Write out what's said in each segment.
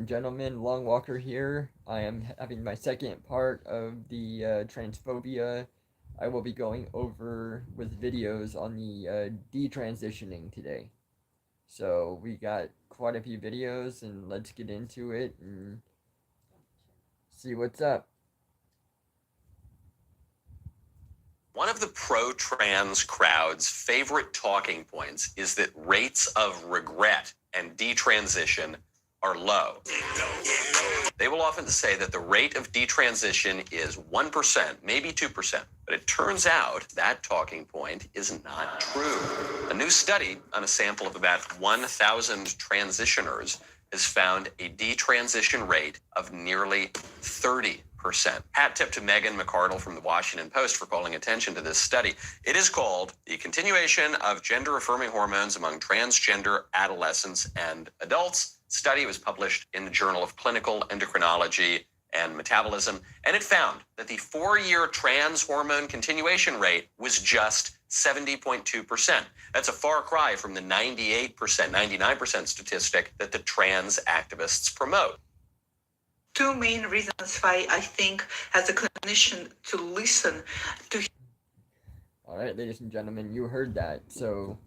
and gentlemen, LongWalker here. I am having my second part of the transphobia. I will be going over with videos on the detransitioning today. So we got quite a few videos, and let's get into it and see what's up. One of the pro-trans crowd's favorite talking points is that rates of regret and detransition are low. They will often say that the rate of detransition is 1%, maybe 2%. But it turns out that talking point is not true. A new study on a sample of about 1,000 transitioners has found a detransition rate of nearly 30%. Hat tip to Megan McArdle from the Washington Post for calling attention to this study. It is called The Continuation of Gender-Affirming Hormones Among Transgender Adolescents and Adults. Study was published in the Journal of Clinical Endocrinology and Metabolism, and it found that the 4-year trans hormone continuation rate was just 70.2%. That's a far cry from the 98%, 99% statistic that the trans activists promote. Two main reasons why I think, as a clinician, to listen to. All right, ladies and gentlemen, you heard that. So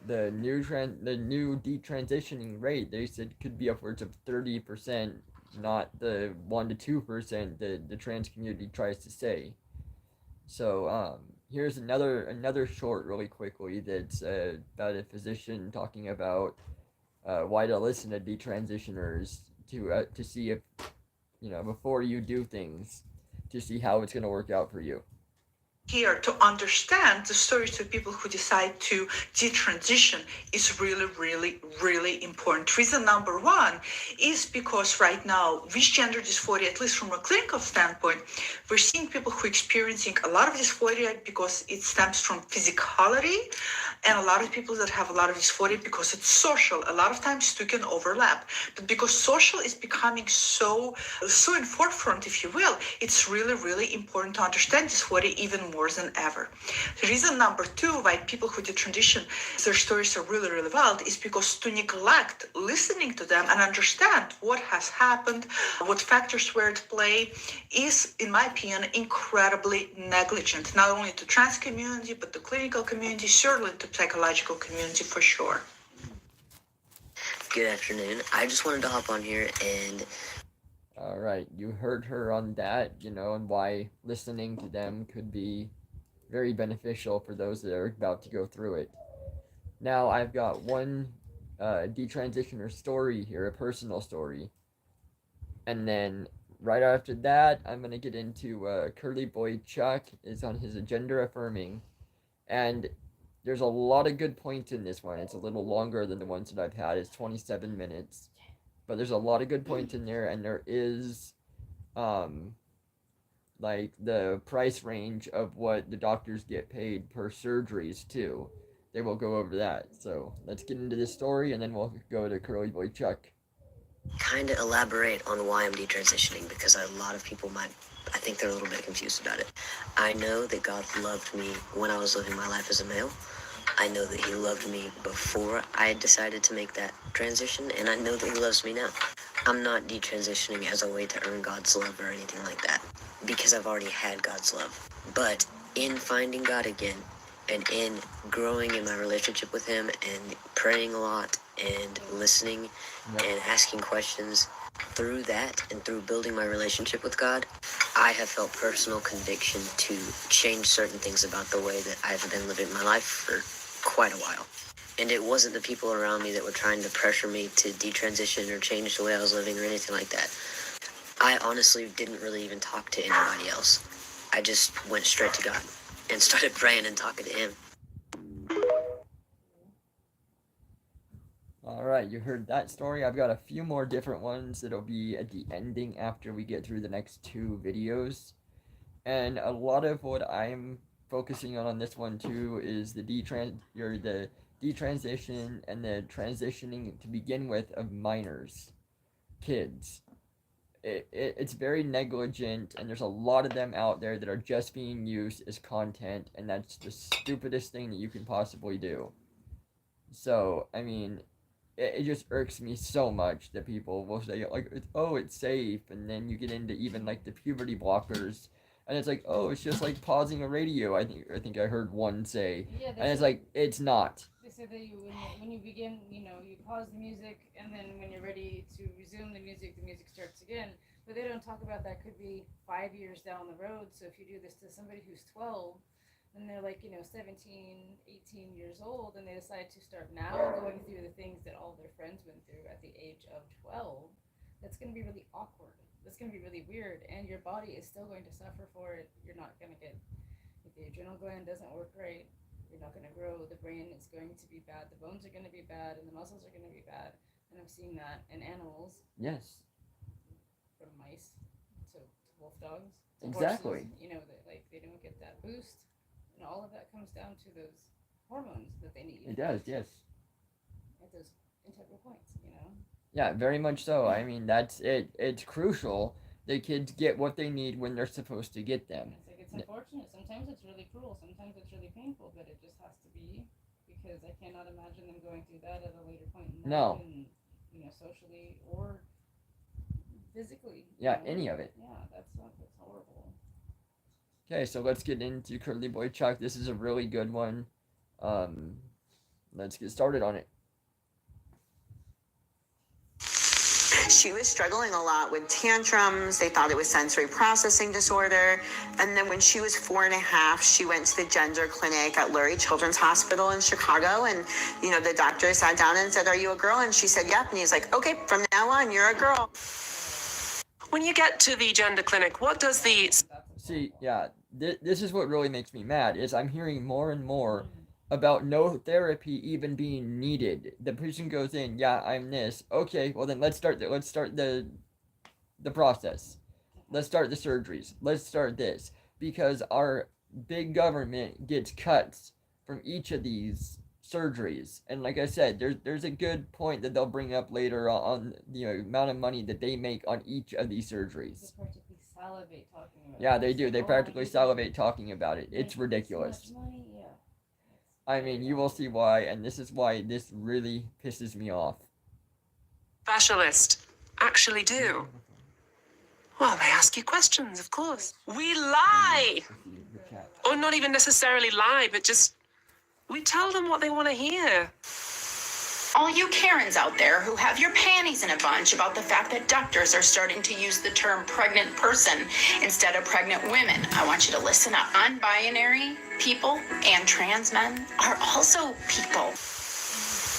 the new detransitioning rate, they said, could be upwards of 30%, not the 1 to 2% that the trans community tries to say. So here's another short, really quickly, that's about a physician talking about why to listen to detransitioners to see if, before you do things, to see how it's going to work out for you. Here to understand the stories of people who decide to detransition is really, really, really important. Reason number one is because right now, with gender dysphoria, at least from a clinical standpoint, we're seeing people who are experiencing a lot of dysphoria because it stems from physicality, and a lot of people that have a lot of dysphoria because it's social. A lot of times two can overlap, but because social is becoming so in forefront, if you will, it's really, really important to understand dysphoria even more than ever. The reason number two why people who detransition, their stories are really, really wild, is because to neglect listening to them and understand what has happened, what factors were at play, is, in my opinion, incredibly negligent, not only to trans community, but the clinical community, certainly to psychological community for sure. Good afternoon. I just wanted to hop on here and... All right, you heard her on that, and why listening to them could be very beneficial for those that are about to go through it. Now, I've got one detransitioner story here, a personal story. And then right after that, I'm going to get into Curly Boy Chuck is on his agenda affirming. And there's a lot of good points in this one. It's a little longer than the ones that I've had. It's 27 minutes. But there's a lot of good points in there, and there is like the price range of what the doctors get paid per surgeries too. They will go over that. So let's get into this story, and then we'll go to Curly Boy Chuck. Kind of elaborate on why I'm detransitioning, because a lot of people I think they're a little bit confused about it. I know that God loved me when I was living my life as a male. I know that he loved me before I decided to make that transition, and I know that he loves me now. I'm not detransitioning as a way to earn God's love or anything like that, because I've already had God's love. But in finding God again, and in growing in my relationship with him, and praying a lot, and listening, and asking questions, through that, and through building my relationship with God, I have felt personal conviction to change certain things about the way that I've been living my life for quite a while. And it wasn't the people around me that were trying to pressure me to detransition or change the way I was living or anything like that. I honestly didn't really even talk to anybody else. I just went straight to God and started praying and talking to him. Alright, you heard that story. I've got a few more different ones that'll be at the ending after we get through the next two videos. And a lot of what I'm focusing on this one too is the detransition and the transitioning to begin with of minors, kids. It's very negligent, and there's a lot of them out there that are just being used as content, and that's the stupidest thing that you can possibly do. So, I mean, it just irks me so much that people will say like, "Oh, it's safe," and then you get into even like the puberty blockers, and it's like, "Oh, it's just like pausing a radio." I think I heard one say, Yeah, and it's like it's not. they say that when you begin, you pause the music, and then when you're ready to resume the music starts again. But they don't talk about that could be 5 years down the road. So if you do this to somebody who's 12, and they're like 17, 18 years old, and they decide to start now going through the things that all their friends went through at the age of 12, that's going to be really awkward. That's going to be really weird, and your body is still going to suffer for it. You're not going to get, if the adrenal gland doesn't work right, you're not going to grow. The brain is going to be bad. The bones are going to be bad, and the muscles are going to be bad. And I've seen that in animals, Yes, from mice to wolf dogs to exactly. horses. That like they don't get that boost, and all of that comes down to those hormones that they need It does. Yes. at those integral points. Yeah, very much so. I mean, that's it. It's crucial that kids get what they need when they're supposed to get them. It's like it's unfortunate. Sometimes it's really cruel. Sometimes it's really painful. But it just has to be, because I cannot imagine them going through that at a later point in life. No. And, socially or physically. Yeah, any of it. Yeah, that's horrible. Okay, so let's get into Curly Boy Chuck. This is a really good one. Let's get started on it. She was struggling a lot with tantrums. They thought it was sensory processing disorder. And then when she was 4.5, she went to the gender clinic at Lurie Children's Hospital in Chicago. And, the doctor sat down and said, "Are you a girl?" And she said, "Yep." And he's like, "Okay, from now on, you're a girl." When you get to the gender clinic, what does the... See, yeah, this is what really makes me mad, is I'm hearing more and more about no therapy even being needed. The person goes in, "Yeah, I'm this." Okay, well then let's start the process. Let's start the surgeries. Let's start this, because our big government gets cuts from each of these surgeries. And like I said, there's a good point that they'll bring up later on the amount of money that they make on each of these surgeries. They practically salivate talking about it. Yeah, they do. They practically salivate talking about it. It's So ridiculous. much money, yeah. I mean, you will see why, and this is why this really pisses me off. specialist actually do? Well, they ask you questions, of course. We lie! Or not even necessarily lie, but just... we tell them what they want to hear. All you Karens out there who have your panties in a bunch about the fact that doctors are starting to use the term pregnant person instead of pregnant women, I want you to listen up. Non-binary people and trans men are also people.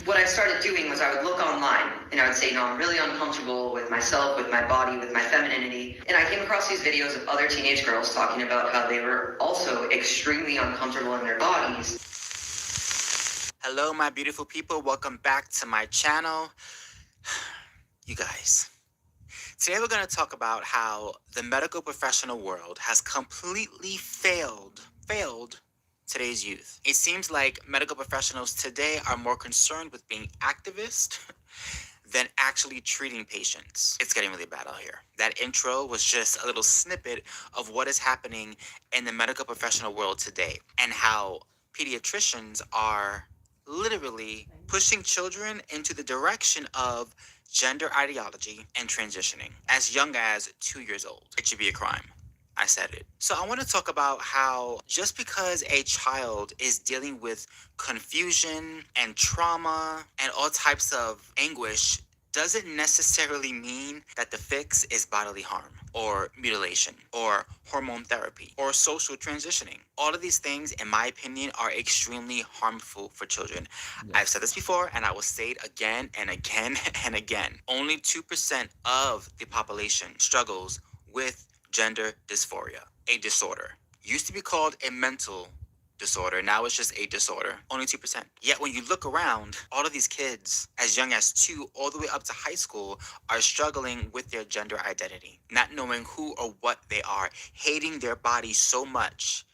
What I started doing was I would look online and I would say, I'm really uncomfortable with myself, with my body, with my femininity. And I came across these videos of other teenage girls talking about how they were also extremely uncomfortable in their bodies. Hello, my beautiful people. Welcome back to my channel. You guys, today we're going to talk about how the medical professional world has completely failed today's youth. It seems like medical professionals today are more concerned with being activists than actually treating patients. It's getting really bad out here. That intro was just a little snippet of what is happening in the medical professional world today, and how pediatricians are literally pushing children into the direction of gender ideology and transitioning as young as 2 years old. It should be a crime. I said it. So I want to talk about how just because a child is dealing with confusion and trauma and all types of anguish doesn't necessarily mean that the fix is bodily harm or mutilation or hormone therapy or social transitioning. All of these things, in my opinion, are extremely harmful for children. Yes. I've said this before, and I will say it again and again and again. Only 2% of the population struggles with gender dysphoria, a disorder. Used to be called a mental disorder. Now it's just a disorder. Only 2%. Yet when you look around, all of these kids, as young as 2 all the way up to high school, are struggling with their gender identity, not knowing who or what they are, hating their body so much,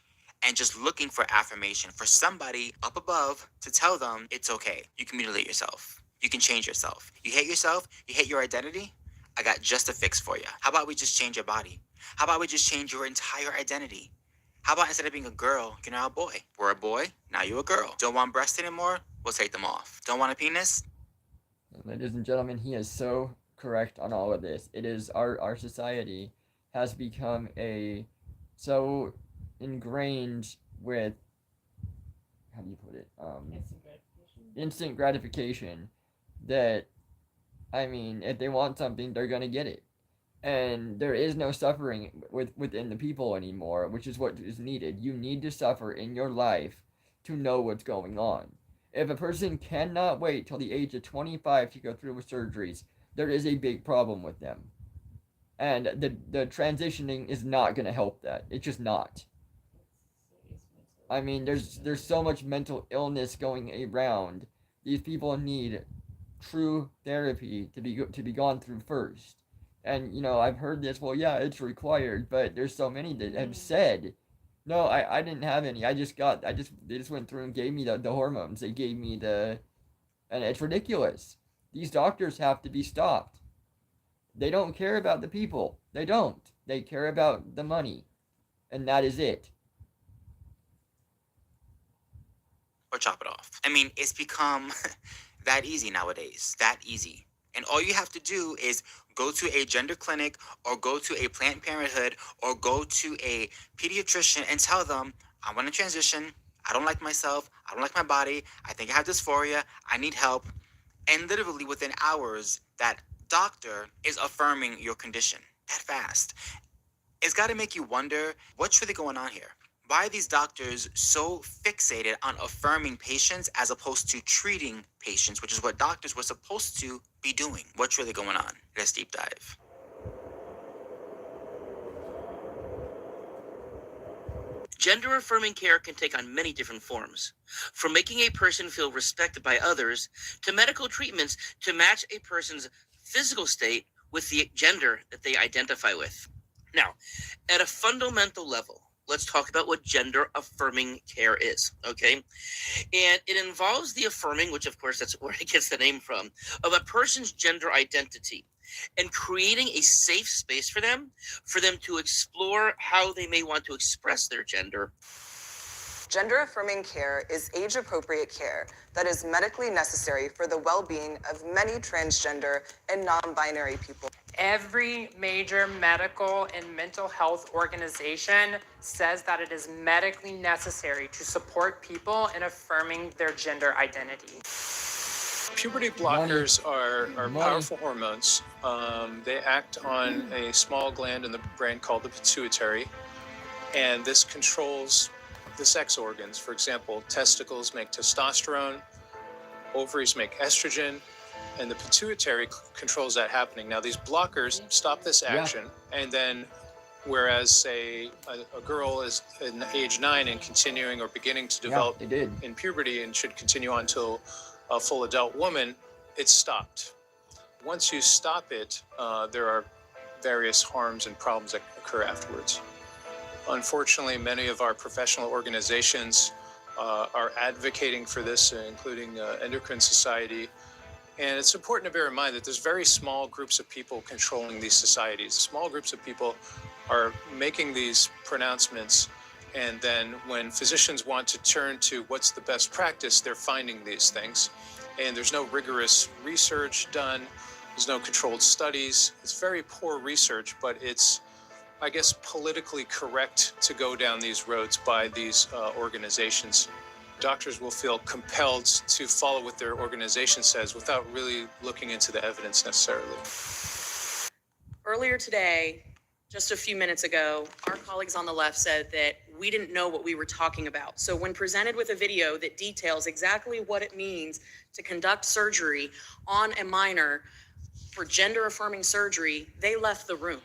and just looking for affirmation, for somebody up above to tell them it's okay. You can mutilate yourself. You can change yourself. You hate yourself? You hate your identity? I got just a fix for you. How about we just change your body? How about we just change your entire identity? How about instead of being a girl, you're now a boy? We're a boy, now you're a girl. Don't want breasts anymore? We'll take them off. Don't want a penis? Ladies and gentlemen, he is so correct on all of this. It is our society has become so ingrained with, how do you put it? Instant gratification that, I mean, if they want something, they're gonna get it. And there is no suffering within the people anymore, which is what is needed. You need to suffer in your life to know what's going on. If a person cannot wait till the age of 25 to go through with surgeries, there is a big problem with them. And the transitioning is not going to help that. It's just not. I mean, there's so much mental illness going around. These people need true therapy to be gone through first. And, you know, I've heard this, well, yeah, it's required, but there's so many that have said, no, I didn't have any. They just went through and gave me the hormones. They gave me and it's ridiculous. These doctors have to be stopped. They don't care about the people. They don't. They care about the money. And that is it. Or chop it off. I mean, it's become that easy nowadays. That easy. And all you have to do is go to a gender clinic or go to a Planned Parenthood or go to a pediatrician and tell them, I want to transition. I don't like myself. I don't like my body. I think I have dysphoria. I need help. And literally within hours, that doctor is affirming your condition. That fast. It's got to make you wonder, what's really going on here? Why are these doctors so fixated on affirming patients as opposed to treating patients, which is what doctors were supposed to be doing? What's really going on? Let's deep dive. Gender affirming care can take on many different forms, from making a person feel respected by others to medical treatments to match a person's physical state with the gender that they identify with. Now, at a fundamental level, let's talk about what gender affirming care is, okay? And it involves the affirming, which of course that's where it gets the name from, of a person's gender identity and creating a safe space for them to explore how they may want to express their gender. Gender affirming care is age appropriate care that is medically necessary for the well-being of many transgender and non-binary people. Every major medical and mental health organization says that it is medically necessary to support people in affirming their gender identity. Puberty blockers are powerful hormones. They act on a small gland in the brain called the pituitary, and this controls the sex organs. For example, testicles make testosterone, ovaries make estrogen, and the pituitary controls that happening. Now, these blockers stop this action, and then whereas, say, a girl is in age 9 and continuing or beginning to develop in puberty and should continue on until a full adult woman, it's stopped. Once you stop it, there are various harms and problems that occur afterwards. Unfortunately, many of our professional organizations are advocating for this, including Endocrine Society. And it's important to bear in mind that there's very small groups of people controlling these societies. Small groups of people are making these pronouncements, and then when physicians want to turn to what's the best practice, they're finding these things. And there's no rigorous research done. There's no controlled studies. It's very poor research, but it's, I guess, politically correct to go down these roads by these organizations. Doctors will feel compelled to follow what their organization says without really looking into the evidence necessarily. Earlier today, just a few minutes ago, our colleagues on the left said that we didn't know what we were talking about. So when presented with a video that details exactly what it means to conduct surgery on a minor for gender affirming surgery, they left the room.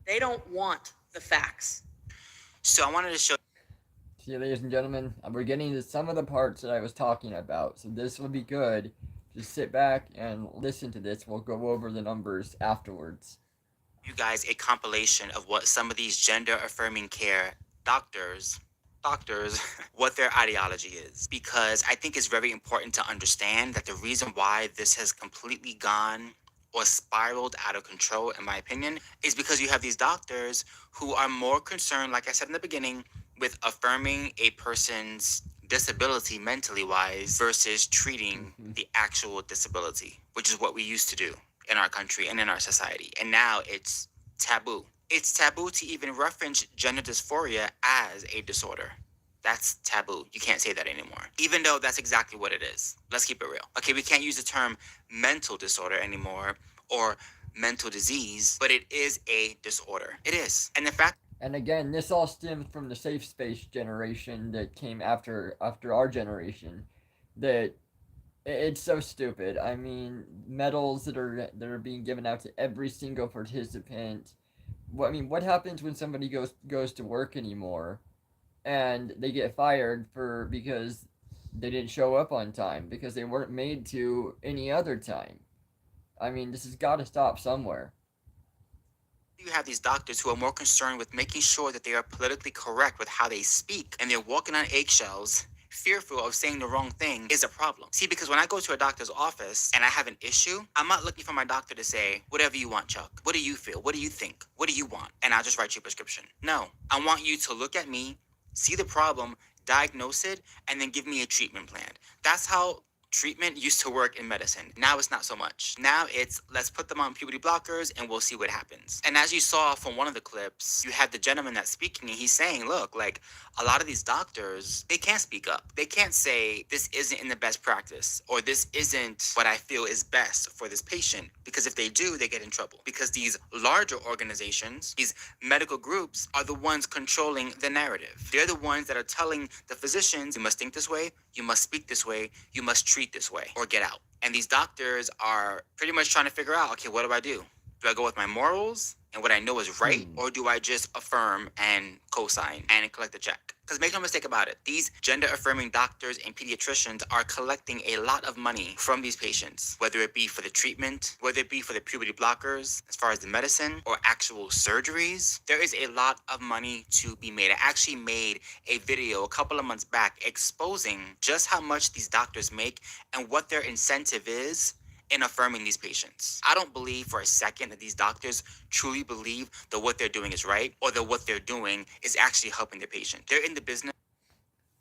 They don't want the facts. So I wanted to show. See, ladies and gentlemen, we're getting to some of the parts that I was talking about, so this will be good. Just sit back and listen to this. We'll go over the numbers afterwards. You guys a compilation of what some of these gender affirming care doctors, what their ideology is. Because I think it's very important to understand that the reason why this has completely gone or spiraled out of control, in my opinion, is because you have these doctors who are more concerned, like I said in the beginning, with affirming a person's disability mentally wise versus treating the actual disability, which is what we used to do in our country and in our society. And now it's taboo. It's taboo to even reference gender dysphoria as a disorder. That's taboo. You can't say that anymore. Even though that's exactly what it is. Let's keep it real. Okay, we can't use the term mental disorder anymore or mental disease, but it is a disorder. It is. And the fact. And again, this all stems from the safe space generation that came after our generation. That it's so stupid. I mean, medals that are being given out to every single participant. What happens when somebody goes to work anymore, and they get fired because they didn't show up on time because they weren't made to any other time? I mean, this has got to stop somewhere. You have these doctors who are more concerned with making sure that they are politically correct with how they speak, and they're walking on eggshells, fearful of saying the wrong thing, is a problem. See, because when I go to a doctor's office and I have an issue, I'm not looking for my doctor to say, whatever you want, Chuck. What do you feel? What do you think? What do you want? And I'll just write you a prescription. No, I want you to look at me, see the problem, diagnose it, and then give me a treatment plan. That's how treatment used to work in medicine. Now it's not so much. Now it's, let's put them on puberty blockers and we'll see what happens. And as you saw from one of the clips, you had the gentleman that's speaking and he's saying, look, like a lot of these doctors, they can't speak up. They can't say this isn't in the best practice or this isn't what I feel is best for this patient, because if they do, they get in trouble. Because these larger organizations, these medical groups, are the ones controlling the narrative. They're the ones that are telling the physicians, you must think this way, you must speak this way, you must treat this way, or get out. And these doctors are pretty much trying to figure out, okay, what do? Do I go with my morals and what I know is right, or do I just affirm and co-sign and collect the check? Because make no mistake about it, these gender-affirming doctors and pediatricians are collecting a lot of money from these patients, whether it be for the treatment, whether it be for the puberty blockers, as far as the medicine, or actual surgeries. There is a lot of money to be made. I actually made a video a couple of months back exposing just how much these doctors make and what their incentive is in affirming these patients. I don't believe for a second that these doctors truly believe that what they're doing is right or that what they're doing is actually helping the patient. They're in the business.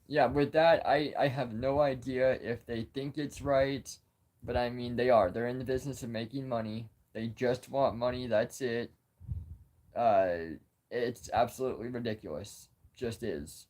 Yeah, with that, I have no idea if they think it's right, but I mean, they are. They're in the business of making money. They just want money, that's it. It's absolutely ridiculous. Just is.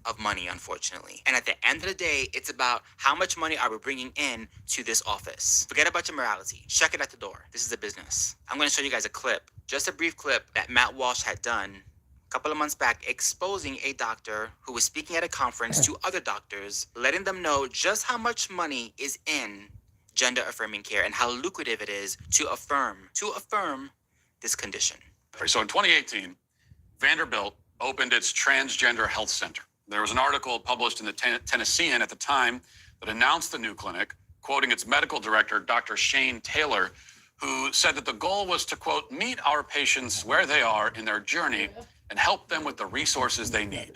Of money, unfortunately. And at the end of the day, it's about how much money are we bringing in to this office. Forget about your morality. Check it at the door. This is a business. I'm going to show you guys a clip, just a brief clip that Matt Walsh had done a couple of months back, exposing a doctor who was speaking at a conference to other doctors, letting them know just how much money is in gender affirming care and how lucrative it is to affirm this condition. So in 2018, Vanderbilt opened its transgender health center. There was an article published in the Tennessean at the time that announced the new clinic, quoting its medical director, Dr. Shane Taylor, who said that the goal was to, quote, meet our patients where they are in their journey and help them with the resources they need.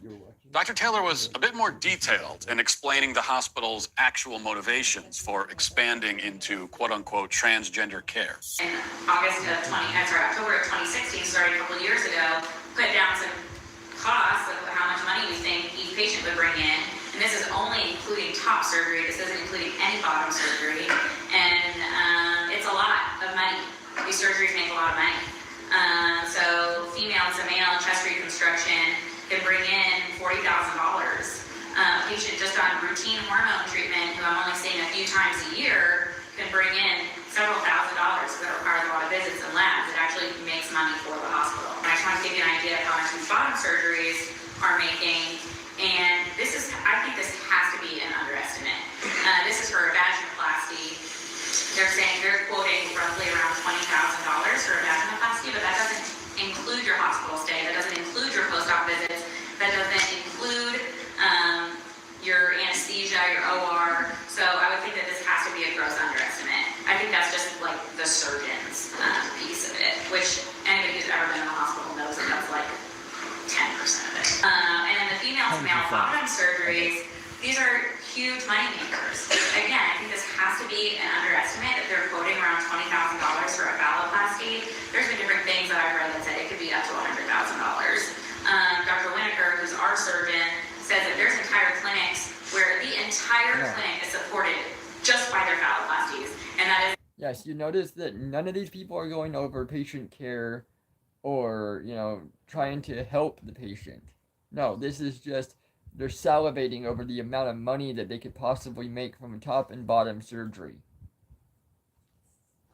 Dr. Taylor was a bit more detailed in explaining the hospital's actual motivations for expanding into, quote unquote, transgender care. In October of 2016, started a couple of years ago, put down some costs of how much money we think each patient would bring in, and this is only including top surgery. This isn't including any bottom surgery, and it's a lot of money. These surgeries make a lot of money. So female to male chest reconstruction can bring in $40,000. A patient just on routine hormone treatment, who I'm only seeing a few times a year, can bring in several $1,000s that requires a lot of visits and labs. It actually makes money for the hospital. I just want to give you an idea of how much these bottom surgeries are making. And this is, I think this has to be an underestimate. This is for a vaginoplasty. They're quoting roughly around $20,000 for a vaginoplasty, but that doesn't include your hospital stay. That doesn't include your post-op visits. That doesn't include your anesthesia, your OR. So I would think that this has to be a gross underestimate. I think that's just like the surgeon's piece of it, which anybody who's ever been in the hospital knows that that's like 10% of it. And then the female to male bottom surgeries, These are huge money makers. Again, I think this has to be an underestimate that they're quoting around $20,000 for a phalloplasty. There's been different things that I've read that said it could be up to $100,000. Dr. Winokur, who's our surgeon, says that there's entire clinics where the entire clinic is supported just by their phalloplasties, and that is. Yes, you notice that none of these people are going over patient care or, trying to help the patient. No, this is just they're salivating over the amount of money that they could possibly make from top and bottom surgery.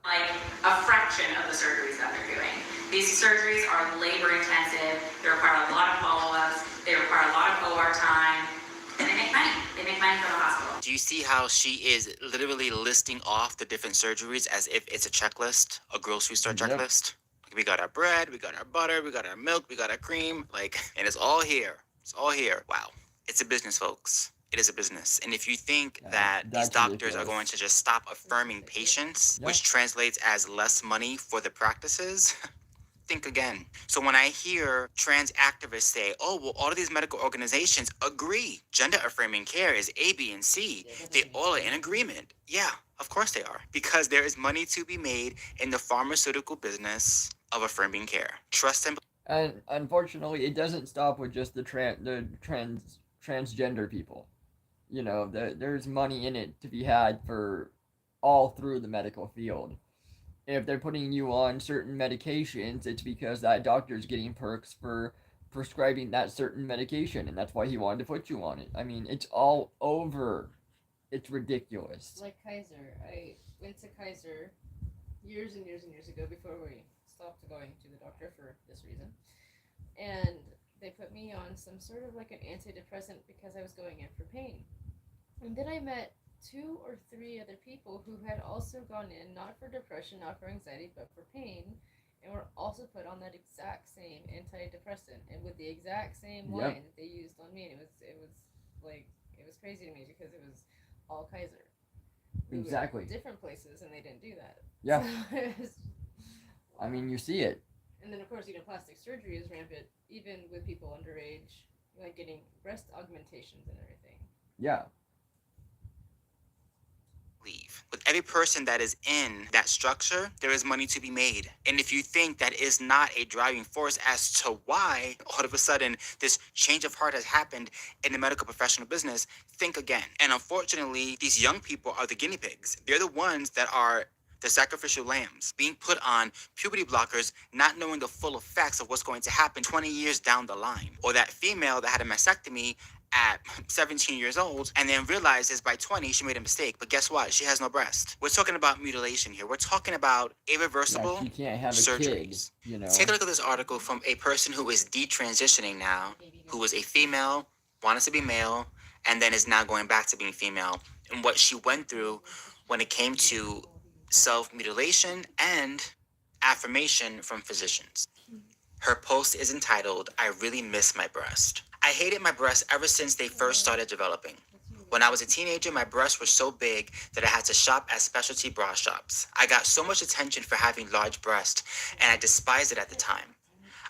Like a fraction of the surgeries that they're doing. These surgeries are labor intensive, they require a lot of follow-ups, they require a lot of OR time, and they make money. They make money for the hospital. Do you see how she is literally listing off the different surgeries as if it's a checklist, a grocery store checklist? We got our bread, we got our butter, we got our milk, we got our cream, and it's all here. It's all here. Wow. It's a business, folks. It is a business. And if you think that these doctors are going to just stop affirming patients, which translates as less money for the practices, think again. So when I hear trans activists say, oh, well, all of these medical organizations agree gender affirming care is A, B, and C, they all are in agreement. Yeah, of course they are. Because there is money to be made in the pharmaceutical business of affirming care. Trust and unfortunately, it doesn't stop with just the transgender people. There's money in it to be had for all through the medical field. If they're putting you on certain medications, it's because that doctor's getting perks for prescribing that certain medication, and that's why he wanted to put you on it. I mean, it's all over. It's ridiculous. Like Kaiser. I went to Kaiser years and years and years ago before we stopped going to the doctor for this reason. And they put me on some sort of like an antidepressant because I was going in for pain. And then I met 2 or 3 other people who had also gone in, not for depression, not for anxiety, but for pain, and were also put on that exact same antidepressant and with the exact same line that they used on me. And it was crazy to me because it was all Kaiser. Exactly. Different places, and they didn't do that. Yeah. So I mean, you see it. And then, of course, plastic surgery is rampant, even with people underage, like getting breast augmentations and everything. Yeah. With every person that is in that structure, there is money to be made. And if you think that is not a driving force as to why all of a sudden this change of heart has happened in the medical professional business, think again. And unfortunately, these young people are the guinea pigs. They're the ones that are the sacrificial lambs, being put on puberty blockers, not knowing the full effects of what's going to happen 20 years down the line. Or that female that had a mastectomy at 17 years old and then realizes by 20 she made a mistake, but guess what? She has no breast. We're talking about mutilation here. We're talking about irreversible she can't have surgeries. A kid, Take a look at this article from a person who is detransitioning now, who was a female, wanted to be male, and then is now going back to being female, and what she went through when it came to self-mutilation and affirmation from physicians. Her post is entitled, I Really Miss My Breast. I hated my breasts ever since they first started developing. When I was a teenager, my breasts were so big that I had to shop at specialty bra shops. I got so much attention for having large breasts, and I despised it at the time.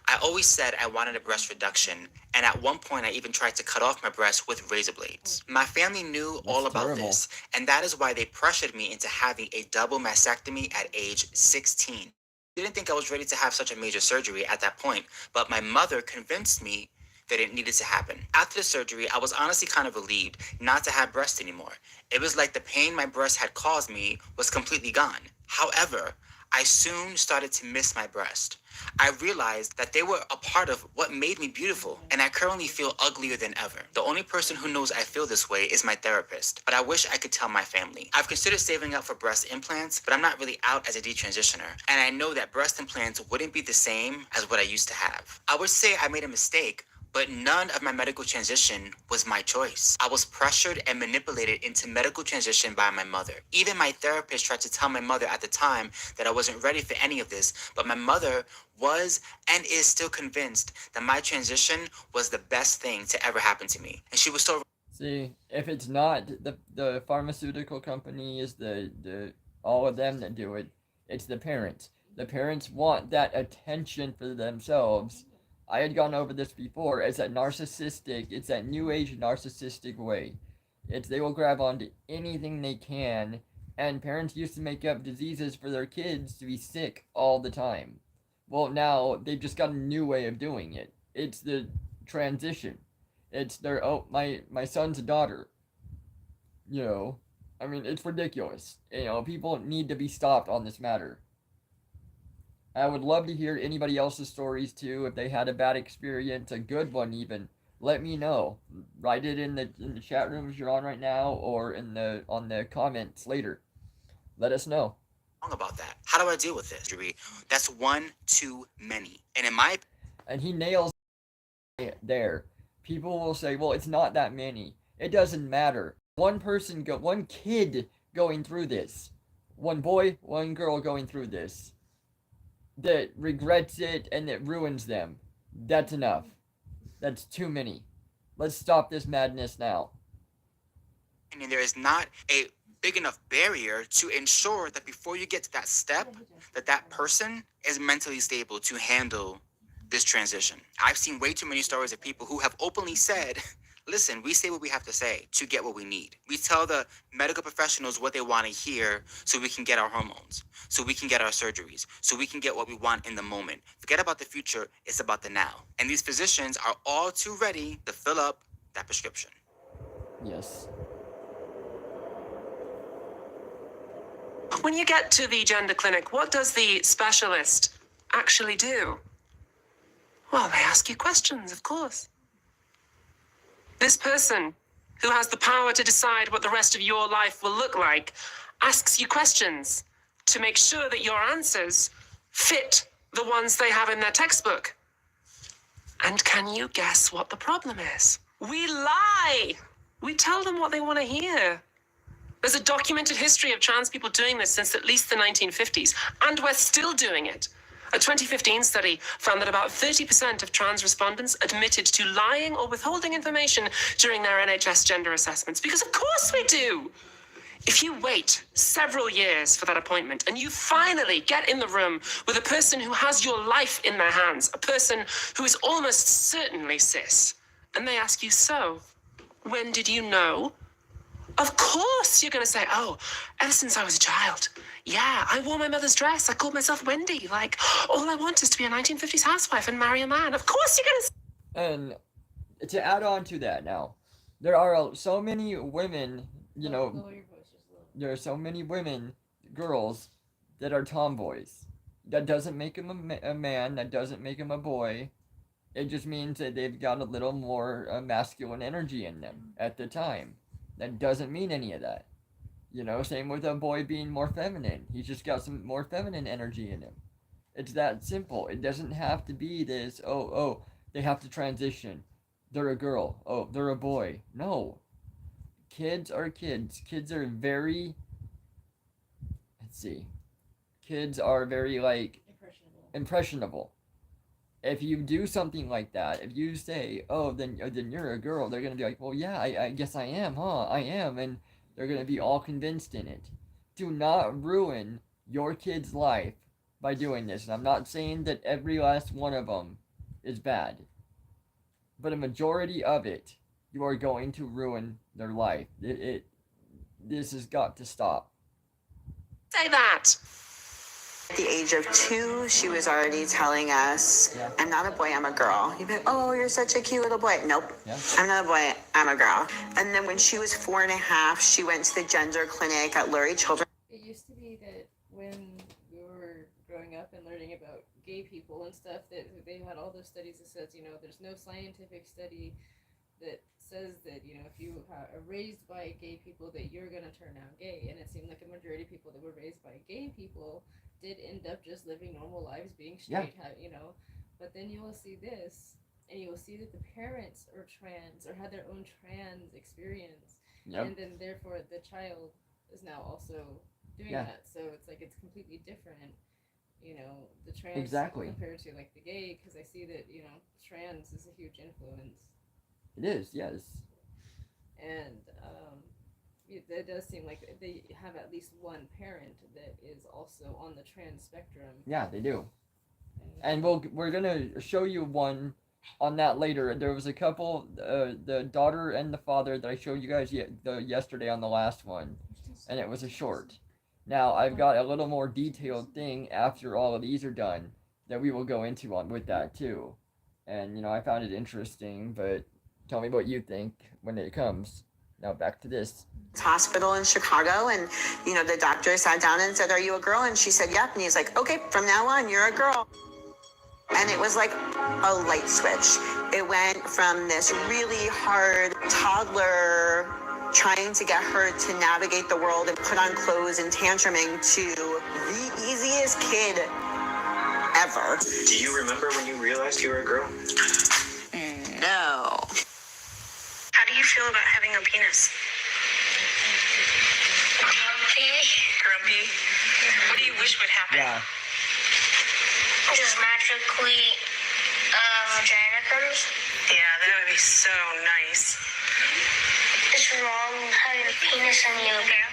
I always said I wanted a breast reduction, and at one point I even tried to cut off my breasts with razor blades. My family knew all about this, and that is why they pressured me into having a double mastectomy at age 16. I didn't think I was ready to have such a major surgery at that point, but my mother convinced me that it needed to happen. After the surgery, I was honestly kind of relieved not to have breasts anymore. It was like the pain my breast had caused me was completely gone. However, I soon started to miss my breast. I realized that they were a part of what made me beautiful, and I currently feel uglier than ever. The only person who knows I feel this way is my therapist, but I wish I could tell my family. I've considered saving up for breast implants, but I'm not really out as a detransitioner, and I know that breast implants wouldn't be the same as what I used to have. I would say I made a mistake, but none of my medical transition was my choice. I was pressured and manipulated into medical transition by my mother. Even my therapist tried to tell my mother at the time that I wasn't ready for any of this, but my mother was and is still convinced that my transition was the best thing to ever happen to me. And she was so... See, if it's not the pharmaceutical companies, the all of them that do it, it's the parents. The parents want that attention for themselves. I had gone over this before. It's that narcissistic, it's that new age narcissistic way. They will grab onto anything they can, and parents used to make up diseases for their kids to be sick all the time. Well, now they've just got a new way of doing it. It's the transition. It's their, oh, my son's a daughter. You know, I mean, it's ridiculous. You know, people need to be stopped on this matter. I would love to hear anybody else's stories too. If they had a bad experience, a good one even, let me know. Write it in the chat rooms you're on right now, or in the on the comments later. Let us know. Wrong about that. How do I deal with this? That's one too many. And in my And he nails it there. People will say, "Well, it's not that many. It doesn't matter." One kid going through this, one boy, one girl going through this, that regrets it and it ruins them. That's enough. That's too many. Let's stop this madness now. opinion, there is not a big enough barrier to ensure that before you get to that step, that person is mentally stable to handle this transition. I've seen way too many stories of people who have openly said, listen, we say what we have to say to get what we need. We tell the medical professionals what they want to hear so we can get our hormones, so we can get our surgeries, so we can get what we want in the moment. Forget about the future, it's about the now. And these physicians are all too ready to fill up that prescription. Yes. When you get to the gender clinic, what does the specialist actually do? Well, they ask you questions, of course. This person who has the power to decide what the rest of your life will look like asks you questions to make sure that your answers fit the ones they have in their textbook. And can you guess what the problem is? We lie. We tell them what they want to hear. There's a documented history of trans people doing this since at least the 1950s, and we're still doing it. A 2015 study found that about 30% of trans respondents admitted to lying or withholding information during their NHS gender assessments, because of course we do. If you wait several years for that appointment and you finally get in the room with a person who has your life in their hands, a person who is almost certainly cis, and they ask you, so, when did you know? Of course you're going to say, oh, ever since I was a child. Yeah, I wore my mother's dress. I called myself Wendy. Like, all I want is to be a 1950s housewife and marry a man. Of course you're going to... And to add on to that now, there are so many women, you know, there are so many women, girls, that are tomboys. That doesn't make them a man. That doesn't make them a boy. It just means that they've got a little more masculine energy in them at the time. That doesn't mean any of that. You know, same with a boy being more feminine. He's just got some more feminine energy in him. It's that simple. It doesn't have to be this, oh, they have to transition. They're a girl. Oh, they're a boy. No. Kids are kids. Kids are very, let's see. Kids are very, like, impressionable. If you do something like that, if you say, oh, then you're a girl, they're going to be like, well, yeah, I guess I am, huh? I am. And they're going to be all convinced in it. Do not ruin your kid's life by doing this. And I'm not saying that every last one of them is bad. But a majority of it, you are going to ruin their life. This has got to stop. Say that. At the age of 2, she was already telling us, I'm not a boy, I'm a girl. You'd be like, oh, you're such a cute little boy. Nope. Yeah. I'm not a boy, I'm a girl. And then when she was 4.5, she went to the gender clinic at Lurie Children's. It used to be that when we were growing up and learning about gay people and stuff, that they had all those studies that says, you know, there's no scientific study that says that, you know, if you are raised by gay people that you're going to turn out gay. And it seemed like a majority of people that were raised by gay people did end up just living normal lives, being straight, you know. But then you will see this, and you will see that the parents are trans or had their own trans experience. And then therefore the child is now also doing that. So it's like it's completely different, you know, the trans compared to like the gay, because I see that, you know, trans is a huge influence. It is, yes. And it does seem like they have at least one parent that is also on the trans spectrum. Yeah, they do. And we're gonna show you one on that later. There was a couple, the daughter and the father that I showed you guys yesterday on the last one, and it was a short. Now I've got a little more detailed thing after all of these are done that we will go into on with that too. And I found it interesting, but tell me what you think when it comes. Now back to this. Hospital in Chicago, and the doctor sat down and said, "Are you a girl?" And she said, "Yep." And he's like, "Okay, from now on you're a girl." And it was like a light switch. It went from this really hard toddler trying to get her to navigate the world and put on clothes and tantruming to the easiest kid ever. Do you remember when you realized you were a girl? No. How do you feel about having a penis? Grumpy? What do you wish would happen? Yeah. Just magically, vagina comes? Yeah, that would be so nice. It's wrong having a penis on you, girl.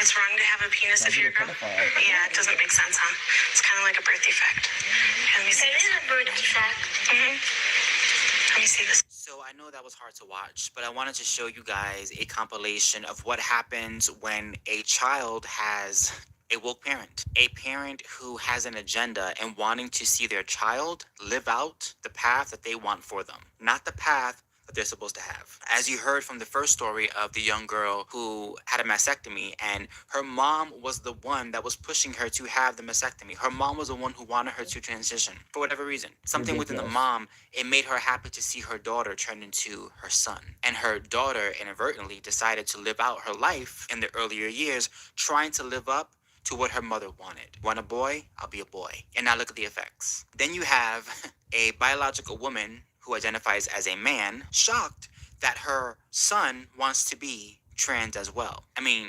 It's wrong to have a penis if you're a girl? Yeah, it doesn't make sense, huh? It's kind of like a birth defect. Let me see. It is a birth defect. Let me see this. So I know that was hard to watch, but I wanted to show you guys a compilation of what happens when a child has a woke parent. A parent who has an agenda and wanting to see their child live out the path that they want for them, not the path that they're supposed to have. As you heard from the first story of the young girl who had a mastectomy, and her mom was the one that was pushing her to have the mastectomy. Her mom was the one who wanted her to transition for whatever reason. Something within the mom, it made her happy to see her daughter turn into her son. And her daughter inadvertently decided to live out her life in the earlier years, trying to live up to what her mother wanted. Want a boy? I'll be a boy. And now look at the effects. Then you have a biological woman who identifies as a man, shocked that her son wants to be trans as well. I mean,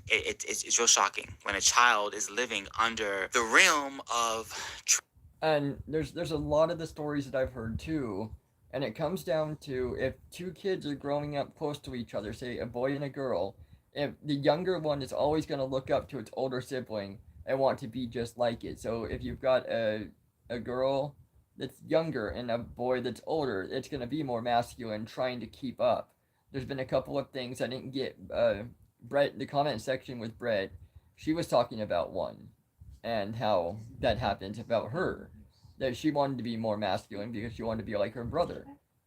it's real shocking when a child is living under the realm of... And there's a lot of the stories that I've heard too, and it comes down to if two kids are growing up close to each other, say a boy and a girl, if the younger one is always going to look up to its older sibling and want to be just like it. So if you've got a girl that's younger and a boy that's older, it's going to be more masculine, trying to keep up. There's been a couple of things I didn't get. Brett, the comment section with Brett, she was talking about one and how that happened about her, that she wanted to be more masculine because she wanted to be like her brother.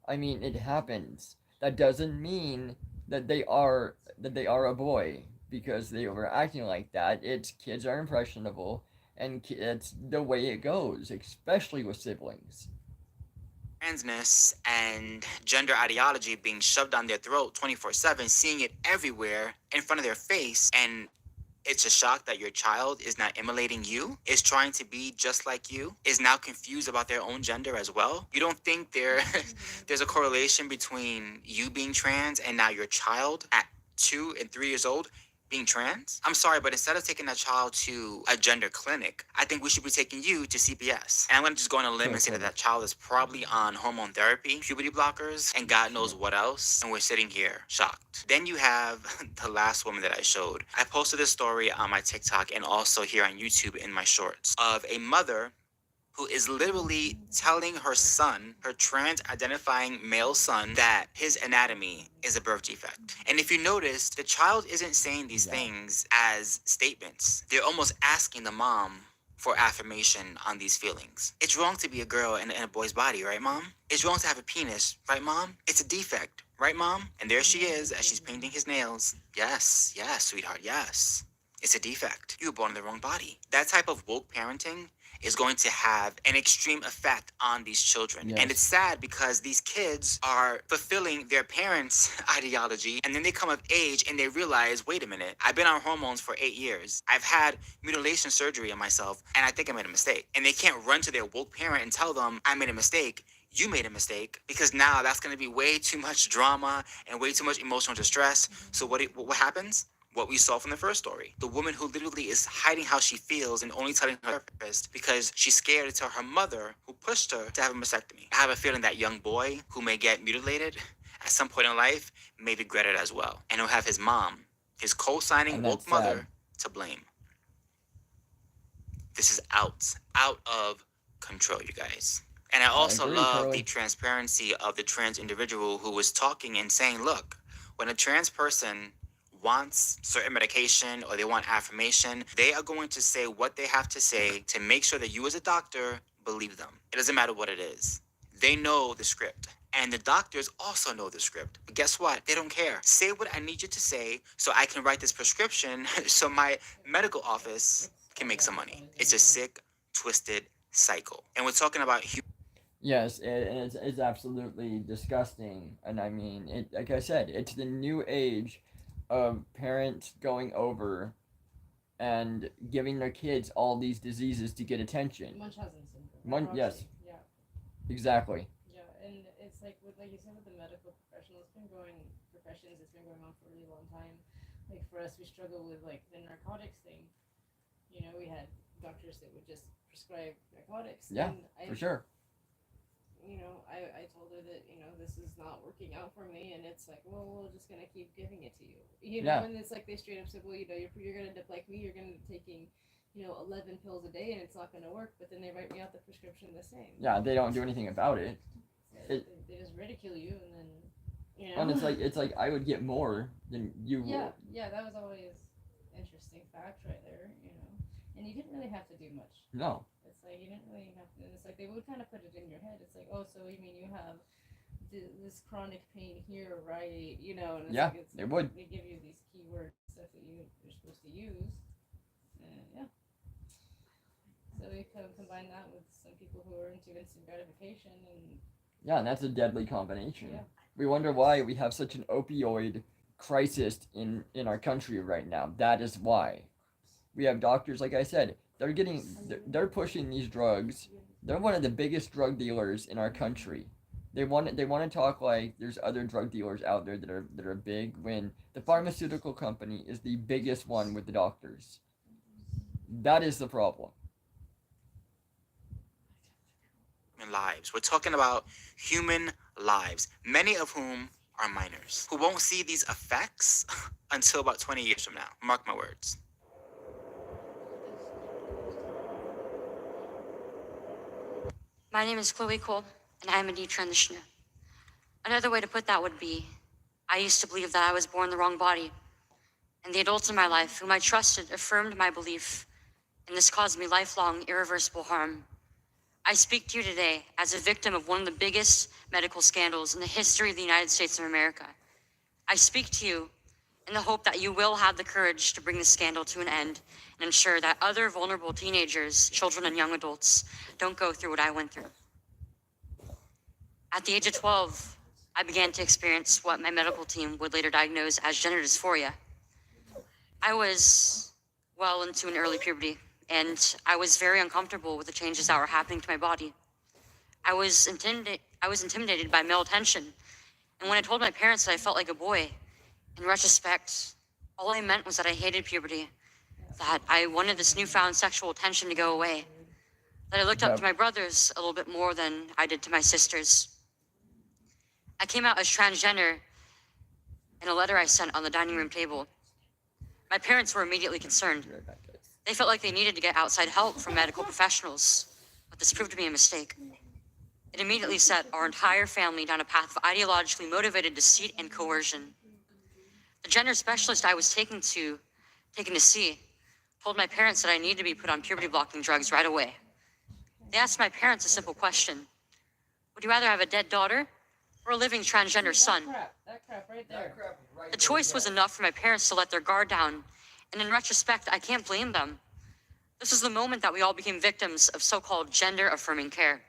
I mean, it happens. That doesn't mean that they are a boy because they were acting like that. It's kids are impressionable, and it's the way it goes, especially with siblings. Transness and gender ideology being shoved down their throat 24/7, seeing it everywhere in front of their face, and it's a shock that your child is not emulating you, is trying to be just like you, is now confused about their own gender as well. You don't think there's a correlation between you being trans and now your child at 2 and 3 years old being trans? I'm sorry, but instead of taking that child to a gender clinic, I think we should be taking you to CPS. And I'm going to just go on a limb and say that child is probably on hormone therapy, puberty blockers, and God knows what else. And we're sitting here shocked. Then you have the last woman that I showed. I posted this story on my TikTok and also here on YouTube in my shorts of a mother who is literally telling her son, her trans-identifying male son, that his anatomy is a birth defect. And if you notice, the child isn't saying these things as statements. They're almost asking the mom for affirmation on these feelings. It's wrong to be a girl in a boy's body, right, Mom? It's wrong to have a penis, right, Mom? It's a defect, right, Mom? And there she is as she's painting his nails. Yes, sweetheart, yes. It's a defect. You were born in the wrong body. That type of woke parenting is going to have an extreme effect on these children. Yes. And it's sad because these kids are fulfilling their parents' ideology, and then they come of age and they realize, wait a minute, I've been on hormones for 8 years. I've had mutilation surgery on myself, and I think I made a mistake. And they can't run to their woke parent and tell them, I made a mistake. You made a mistake, because now that's going to be way too much drama and way too much emotional distress. So what happens? What we saw from the first story. The woman who literally is hiding how she feels and only telling her therapist because she's scared to tell her mother who pushed her to have a mastectomy. I have a feeling that young boy who may get mutilated at some point in life may regret it as well. And he'll have his mom, his co-signing woke mother, to blame. This is out of control, you guys. And I also agree, love Curly. the transparency of the trans individual who was talking and saying, look, when a trans person wants certain medication or they want affirmation, they are going to say what they have to say to make sure that you as a doctor believe them. It doesn't matter what it is. They know the script. And the doctors also know the script. But guess what? They don't care. Say what I need you to say so I can write this prescription so my medical office can make some money. It's a sick, twisted cycle. And we're talking about Yes, it's absolutely disgusting, and I mean, like I said, it's the new age of parents going over and giving their kids all these diseases to get attention. Munchausen syndrome. Yes, Yeah. exactly. Yeah, and it's like with, like you said, with the medical professionals, it's been going for a really long time. Like for us, we struggle with like the narcotics thing. You know, we had doctors that would just prescribe narcotics. Yeah, and for sure. You know, I told her that, you know, this is not working out for me, and it's like, well, we're just gonna keep giving it to you. You know, Yeah. and it's like they straight up said, well, you know, you're gonna end up like me, you're gonna be taking, you know, 11 pills a day, and it's not gonna work. But then they write me out the prescription the same. Yeah, they don't do anything about it. They just ridicule you, and then, you know. And it's like I would get more than you would. Yeah, that was always interesting fact right there, you know. And you didn't really have to do much. No. It's like you didn't really have to. It's like they would kind of put it in your head. It's like, oh, so you mean you have this chronic pain here, right? You know. And it's Yeah, like it's, they would. They give you these keywords stuff that you're supposed to use. And yeah. So we combine that with some people who are into instant gratification and. Yeah, and that's a deadly combination. Yeah. We wonder why we have such an opioid crisis in our country right now. That is why. We have doctors, like I said, they're pushing these drugs. They're one of the biggest drug dealers in our country. They want to talk like there's other drug dealers out there that are big, when the pharmaceutical company is the biggest one with the doctors. That is the problem. lives. We're talking about human lives, many of whom are minors, who won't see these effects until about 20 years from now. Mark my words. My name is Chloe Cole, and I am a detransitioner. Another way to put that would be, I used to believe that I was born in the wrong body, and the adults in my life whom I trusted affirmed my belief, and this caused me lifelong, irreversible harm. I speak to you today as a victim of one of the biggest medical scandals in the history of the United States of America. I speak to you in the hope that you will have the courage to bring the scandal to an end and ensure that other vulnerable teenagers, children, and young adults don't go through what I went through. At the age of 12, I began to experience what my medical team would later diagnose as gender dysphoria. I was well into an early puberty, and I was very uncomfortable with the changes that were happening to my body. I was intimidated by male attention, and when I told my parents that I felt like a boy, in retrospect, all I meant was that I hated puberty, that I wanted this newfound sexual attention to go away, that I looked up to my brothers a little bit more than I did to my sisters. I came out as transgender in a letter I sent on the dining room table. My parents were immediately concerned. They felt like they needed to get outside help from medical professionals, but this proved to be a mistake. It immediately set our entire family down a path of ideologically motivated deceit and coercion. The gender specialist I was taken to see told my parents that I needed to be put on puberty-blocking drugs right away. They asked my parents a simple question: would you rather have a dead daughter or a living transgender son? That crap right there. The choice was enough for my parents to let their guard down, and in retrospect, I can't blame them. This was the moment that we all became victims of so-called gender-affirming care.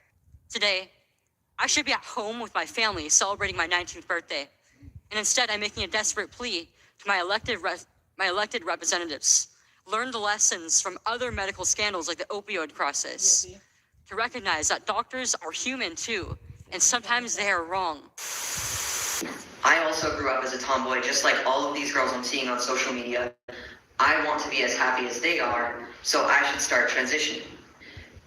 Today, I should be at home with my family celebrating my 19th birthday, and instead I'm making a desperate plea to my elected representatives. Learn the lessons from other medical scandals like the opioid crisis, to recognize that doctors are human too, and sometimes they are wrong. I also grew up as a tomboy, just like all of these girls I'm seeing on social media. I want to be as happy as they are, so I should start transitioning.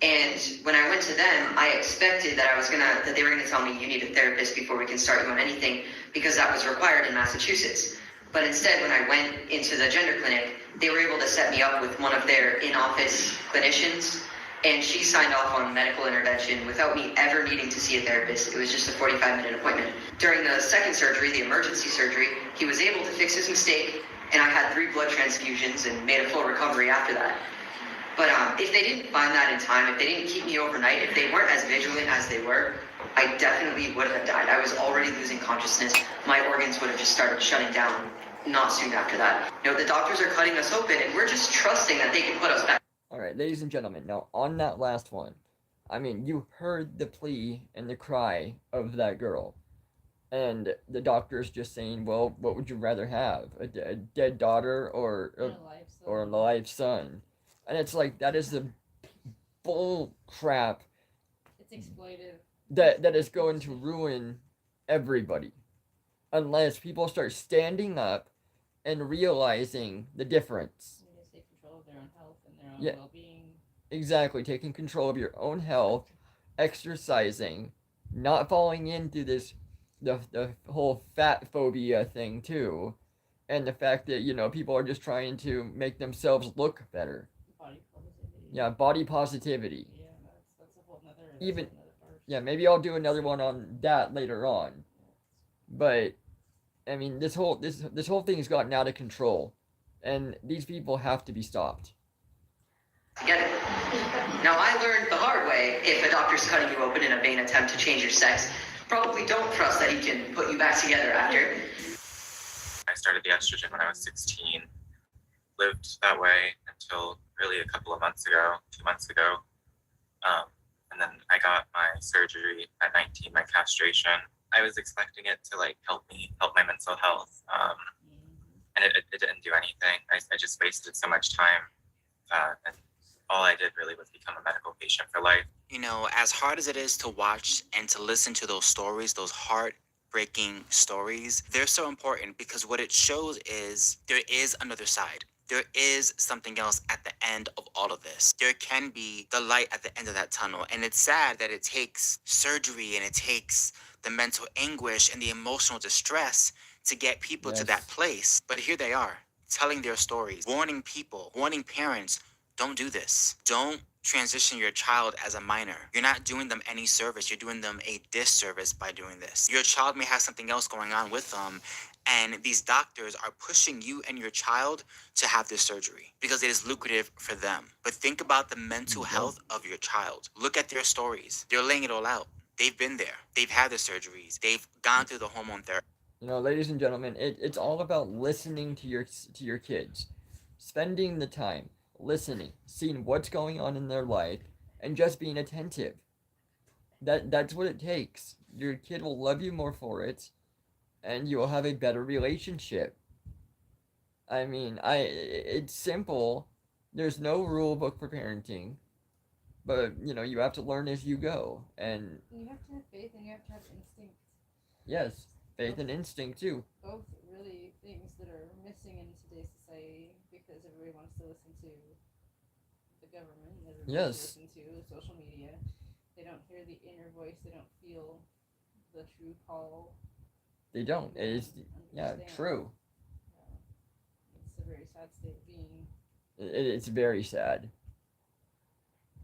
And when I went to them, I expected that they were gonna tell me you need a therapist before we can start you on anything, because that was required in Massachusetts. But instead, when I went into the gender clinic, they were able to set me up with one of their in-office clinicians, And she signed off on medical intervention without me ever needing to see a therapist. It was just a 45-minute appointment. During the second surgery, the emergency surgery, he was able to fix his mistake, and I had 3 blood transfusions and made a full recovery after that. But if they didn't find that in time, if they didn't keep me overnight, if they weren't as vigilant as they were, I definitely would have died. I was already losing consciousness. My organs would have just started shutting down not soon after that. You know, the doctors are cutting us open, and we're just trusting that they can put us back. All right, ladies and gentlemen, now on that last one, I mean, you heard the plea and the cry of that girl. And the doctor's just saying, well, what would you rather have? A dead daughter or a live son? And it's like, that is the bull crap. It's exploitive. That is going to ruin everybody. Unless people start standing up and realizing the difference. They just take control of their own health and their own well-being. Exactly, taking control of your own health, exercising, not falling into this the whole fat phobia thing too, and the fact that, you know, people are just trying to make themselves look better. Body positivity. Yeah, body positivity. Yeah, that's a whole nother. Even, yeah, maybe I'll do another one on that later on. But I mean, this whole thing has gotten out of control, and these people have to be stopped. Get it? Now, I learned the hard way, if a doctor's cutting you open in a vain attempt to change your sex, probably don't trust that he can put you back together after. I started the estrogen when I was 16, lived that way until really a couple of months ago, 2 months ago. And then I got my surgery at 19, my castration. I was expecting it to help my mental health. And it didn't do anything. I just wasted so much time. And all I did really was become a medical patient for life. You know, as hard as it is to watch and to listen to those stories, those heartbreaking stories, they're so important because what it shows is there is another side. There is something else at the end of all of this. There can be the light at the end of that tunnel. And it's sad that it takes surgery and it takes the mental anguish and the emotional distress to get people to that place. But here they are, telling their stories, warning people, warning parents, don't do this. Don't transition your child as a minor. You're not doing them any service. You're doing them a disservice by doing this. Your child may have something else going on with them, and these doctors are pushing you and your child to have this surgery because it is lucrative for them. But think about the mental health of your child. Look at their stories. They're laying it all out. They've been there. They've had the surgeries. They've gone through the hormone therapy. You know, ladies and gentlemen, it's all about listening to your kids, spending the time listening, seeing what's going on in their life, and just being attentive. That's what it takes. Your kid will love you more for it, and you will have a better relationship. I mean, it's simple. There's no rule book for parenting, but you know, you have to learn as you go, and you have to have faith and you have to have instinct. Yes, faith and instinct too. Both really things that are missing in today's society because everybody wants to listen to the government. Everybody wants to listen to social media. They don't hear the inner voice. They don't feel the true call. They don't. It is, true. It's a very sad state of being. It's very sad.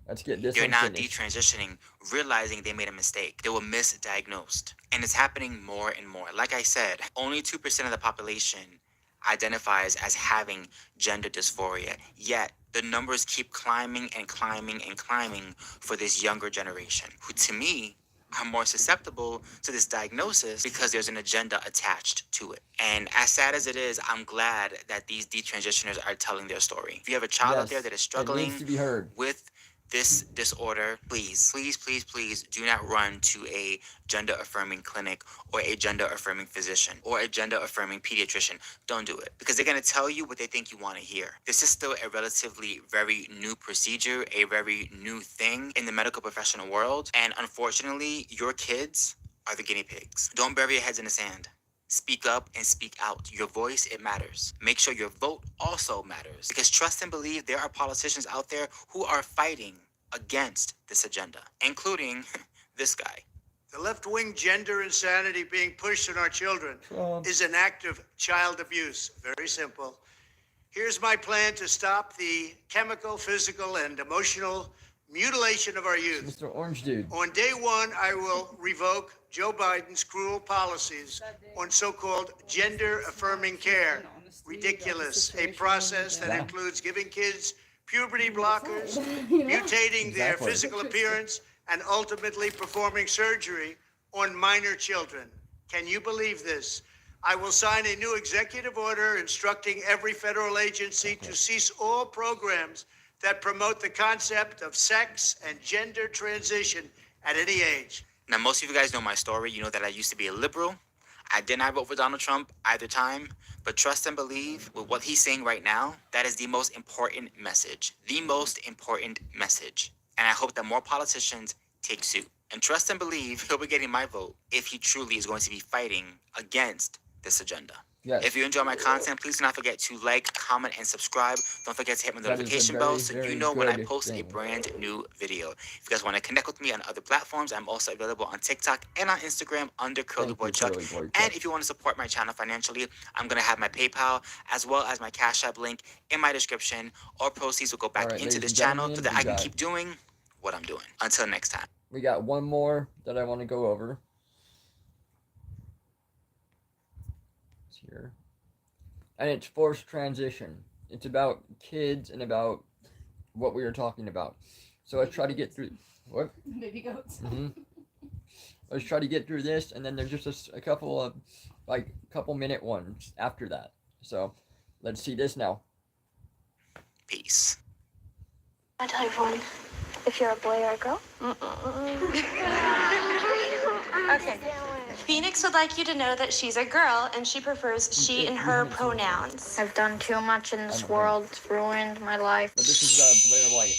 Let's get this. You're now detransitioning, realizing they made a mistake. They were misdiagnosed. And it's happening more and more. Like I said, only 2% of the population identifies as having gender dysphoria. Yet, the numbers keep climbing and climbing and climbing for this younger generation, who to me are more susceptible to this diagnosis because there's an agenda attached to it. And as sad as it is, I'm glad that these detransitioners are telling their story. If you have a child out there that is struggling needs to be heard with this disorder, please do not run to a gender affirming clinic or a gender affirming physician or a gender affirming pediatrician. Don't do it because they're going to tell you what they think you want to hear. This is still a relatively very new procedure, a very new thing in the medical professional world. And unfortunately, your kids are the guinea pigs. Don't bury your heads in the sand. Speak up and speak out. Your voice, it matters. Make sure your vote also matters. Because trust and believe there are politicians out there who are fighting against this agenda, including this guy. The left-wing gender insanity being pushed on our children is an act of child abuse. Very simple. Here's my plan to stop the chemical, physical, and emotional mutilation of our youth. Mr. Orange Dude. On day one, I will revoke Joe Biden's cruel policies on so-called gender-affirming care. Ridiculous. A process that includes giving kids puberty blockers, mutating their physical appearance, and ultimately performing surgery on minor children. Can you believe this? I will sign a new executive order instructing every federal agency to cease all programs that promote the concept of sex and gender transition at any age. Now, most of you guys know my story. You know that I used to be a liberal. I did not vote for Donald Trump either time, but trust and believe with what he's saying right now, that is the most important message. The most important message. And I hope that more politicians take suit. And trust and believe he'll be getting my vote if he truly is going to be fighting against this agenda. Yes. If you enjoy my content, please do not forget to like, comment, and subscribe. Don't forget to hit my notification bell so you know when I post a brand new video. If you guys want to connect with me on other platforms, I'm also available on TikTok and on Instagram under Curly Boy Chuck. And if you want to support my channel financially, I'm going to have my PayPal as well as my Cash App link in my description. All proceeds will go back into this channel so that I can keep doing what I'm doing. Until next time. We got one more that I want to go over. Here. And it's forced transition. It's about kids and about what we were talking about. So let's try to get through. What? Baby goats. Let's try to get through this, and then there's just a couple of, couple minute ones after that. So let's see this now. Peace. I tell everyone if you're a boy or a girl. Okay. Phoenix would like you to know that she's a girl and she prefers she and her pronouns. I've done too much in this world. It's ruined my life. But this is Blair White.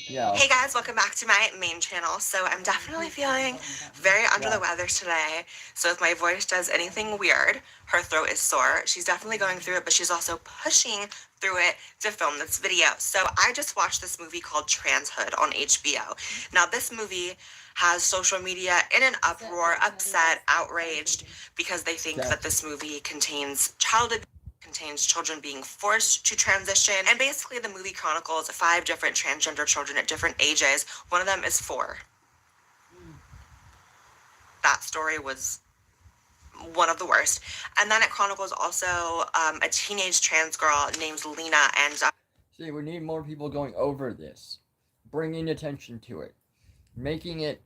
Yeah. Hey guys, welcome back to my main channel. So I'm definitely feeling very under the weather today. So if my voice does anything weird, her throat is sore. She's definitely going through it, but she's also pushing through it to film this video. So I just watched this movie called TransKIDS on HBO. Now this movie has social media in an uproar, upset, outraged, because they think that this movie contains children being forced to transition. And basically the movie chronicles 5 different transgender children at different ages. One of them is 4. That story was one of the worst. And then it chronicles also a teenage trans girl named Lena. And see, we need more people going over this, bringing attention to it, making it,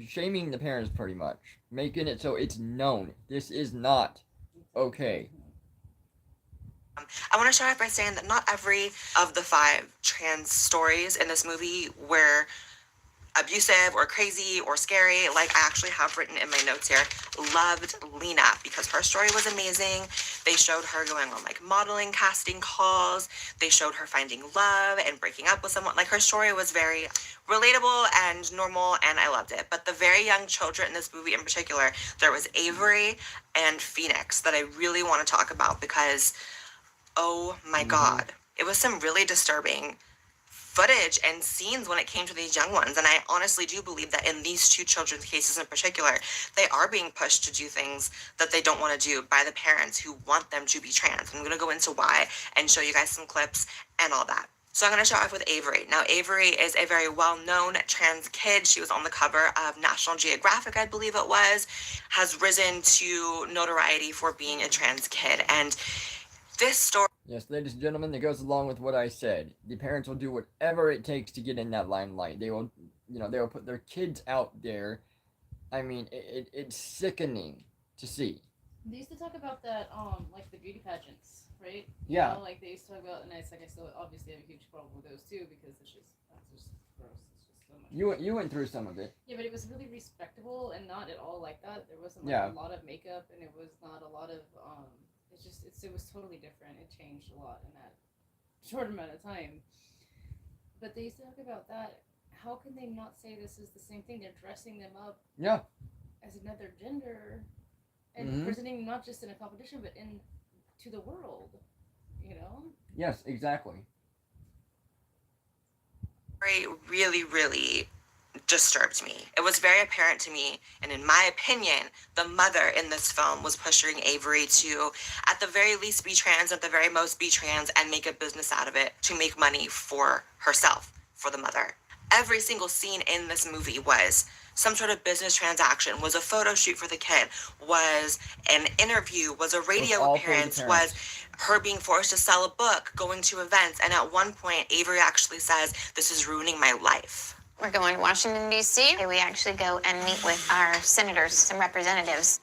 shaming the parents pretty much, making it so it's known. This is not okay. I want to start off by saying that not every of the 5 trans stories in this movie were abusive or crazy or scary. Like I actually have written in my notes here, loved Lena because her story was amazing. They showed her going on modeling casting calls. They showed her finding love and breaking up with someone. Her story was very relatable and normal, and I loved it. But the very young children in this movie in particular, there was Avery and Phoenix that I really want to talk about because oh my God, it was some really disturbing footage and scenes when it came to these young ones. And I honestly do believe that in these 2 children's cases in particular, they are being pushed to do things that they don't want to do by the parents who want them to be trans. I'm going to go into why and show you guys some clips and all that. So I'm going to start off with Avery. Now, Avery is a very well-known trans kid. She was on the cover of National Geographic, I believe it was, has risen to notoriety for being a trans kid. And this story... Yes, ladies and gentlemen, that goes along with what I said. The parents will do whatever it takes to get in that limelight. They will, they will put their kids out there. I mean, it's sickening to see. They used to talk about that, the beauty pageants, right? Yeah. They used to talk about, and I still obviously have a huge problem with those too because that's just gross. It's just so much. You went through some of it. Yeah, but it was really respectable and not at all like that. There wasn't a lot of makeup, and it was not a lot of it was totally different. It changed a lot in that short amount of time. But they used to talk about that. How can they not say this is the same thing? They're dressing them up as another gender and presenting not just in a competition, but to the world, Yes, exactly. Really, really disturbed me. It was very apparent to me, and in my opinion, the mother in this film was pushing Avery to, at the very least, be trans, at the very most, be trans, and make a business out of it to make money for herself, for the mother. Every single scene in this movie was some sort of business transaction, was a photo shoot for the kid, was an interview, was a radio appearance, was her being forced to sell a book, going to events, and at one point, Avery actually says, "This is ruining my life." We're going to Washington, D.C. We actually go and meet with our senators and representatives.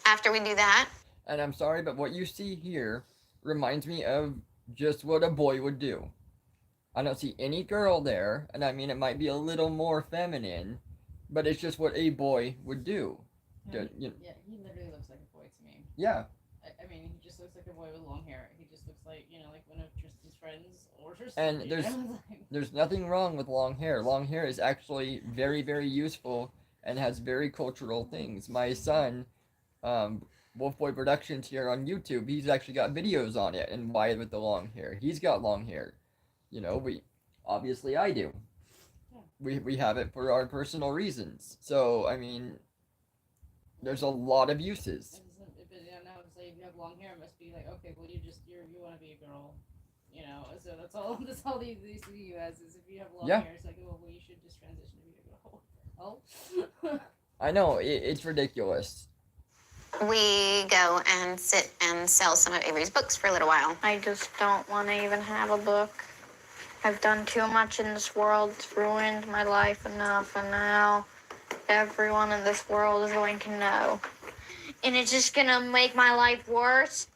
After we do that... And I'm sorry, but what you see here reminds me of just what a boy would do. I don't see any girl there, and I mean, it might be a little more feminine, but it's just what a boy would do. Yeah, he literally looks like a boy to me. Yeah. I mean, he just looks like a boy with long hair. He just looks like, like one of Tristan's friends or Tristan. And there's nothing wrong with long hair. Long hair is actually very, very useful and has very cultural things. My son, Wolfboy Productions here on YouTube, he's actually got videos on it and why with the long hair. He's got long hair. Obviously I do. We have it for our personal reasons. So, I mean, there's a lot of uses. Now it's like if you have long hair, it must be like, okay, well, you want to be a girl, so that's all they see you as, is if you have long hair, it's like, oh, well, you should just transition to be a girl. I know, it's ridiculous. We go and sit and sell some of Avery's books for a little while. I just don't want to even have a book. I've done too much in this world. It's ruined my life enough, and now everyone in this world is going to know. And it's just going to make my life worse.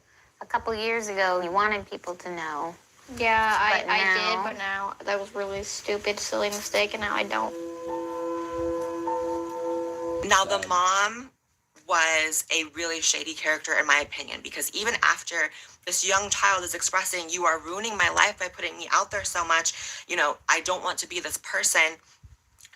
A couple years ago, you wanted people to know. Yeah, I did, but now that was really stupid, silly mistake, and now I don't. Now, the mom was a really shady character, in my opinion, because even after this young child is expressing, "You are ruining my life by putting me out there so much, I don't want to be this person,"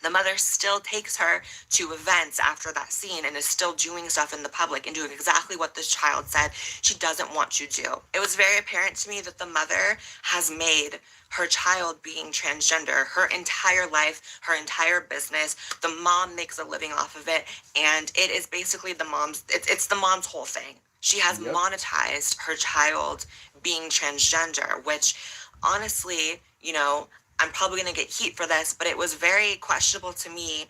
the mother still takes her to events after that scene and is still doing stuff in the public and doing exactly what this child said she doesn't want to do. It was very apparent to me that the mother has made her child being transgender her entire life, her entire business. The mom makes a living off of it, and it is basically it's the mom's whole thing. She has monetized her child being transgender, which honestly, I'm probably going to get heat for this, but it was very questionable to me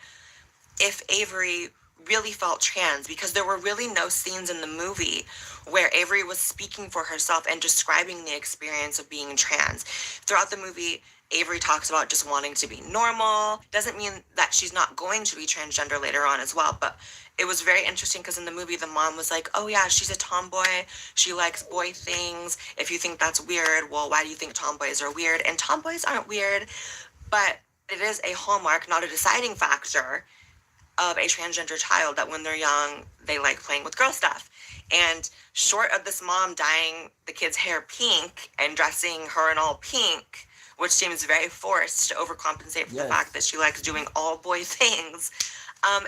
if Avery really felt trans, because there were really no scenes in the movie where Avery was speaking for herself and describing the experience of being trans. Throughout the movie, Avery talks about just wanting to be normal. Doesn't mean that she's not going to be transgender later on as well, but it was very interesting because in the movie, the mom was like, "Oh yeah, she's a tomboy. She likes boy things. If you think that's weird, well, why do you think tomboys are weird?" And tomboys aren't weird, but it is a hallmark, not a deciding factor, of a transgender child that when they're young, they like playing with girl stuff. And short of this mom dyeing the kid's hair pink and dressing her in all pink, which seems very forced to overcompensate for the fact that she likes doing all boy things,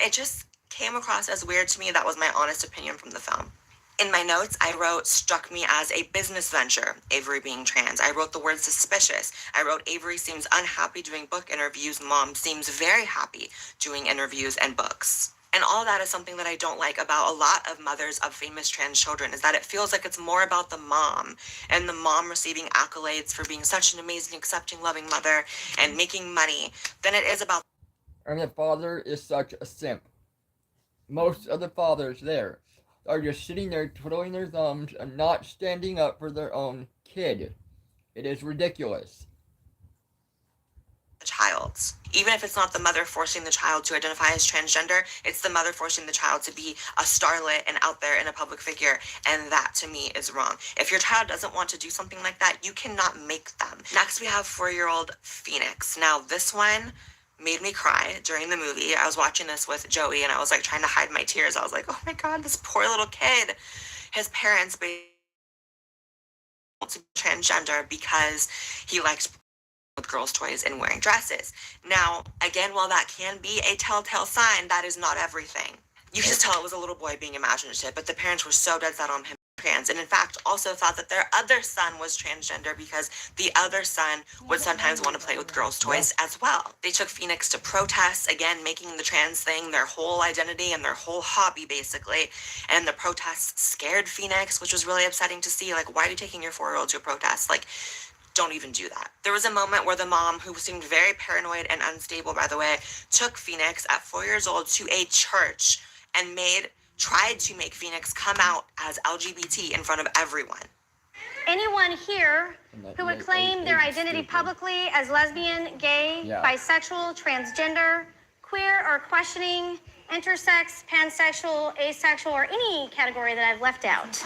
it just came across as weird to me. That was my honest opinion from the film. In my notes, I wrote, "Struck me as a business venture, Avery being trans." I wrote the word "suspicious." I wrote, "Avery seems unhappy doing book interviews. Mom seems very happy doing interviews and books." And all that is something that I don't like about a lot of mothers of famous trans children, is that it feels like it's more about the mom and the mom receiving accolades for being such an amazing, accepting, loving mother and making money than it is about... And the father is such a simp. Most of the fathers there are just sitting there twiddling their thumbs and not standing up for their own kid. It is ridiculous. The child. Even if it's not the mother forcing the child to identify as transgender, it's the mother forcing the child to be a starlet and out there in a public figure, and that to me is wrong. If your child doesn't want to do something like that, you cannot make them. Next we have 4-year-old Phoenix. Now this one made me cry during the movie. I was watching this with Joey and I was like trying to hide my tears. I was like, oh my God, this poor little kid. His parents to transgender because he likes with girls' toys and wearing dresses. Now, again, while that can be a telltale sign, that is not everything. You could just tell it was a little boy being imaginative, but the parents were so dead set on him trans, and in fact also thought that their other son was transgender because the other son would sometimes want to play with girls' toys as well. They took Phoenix to protests, again, making the trans thing their whole identity and their whole hobby, basically. And the protests scared Phoenix, which was really upsetting to see. Like, why are you taking your 4-year-old to a protest? Like, don't even do that. There was a moment where the mom, who seemed very paranoid and unstable, by the way, took Phoenix at 4 years old to a church and tried to make Phoenix come out as LGBT in front of everyone. Anyone here who would claim their identity publicly as lesbian, gay, bisexual, transgender, queer, or questioning, intersex, pansexual, asexual, or any category that I've left out.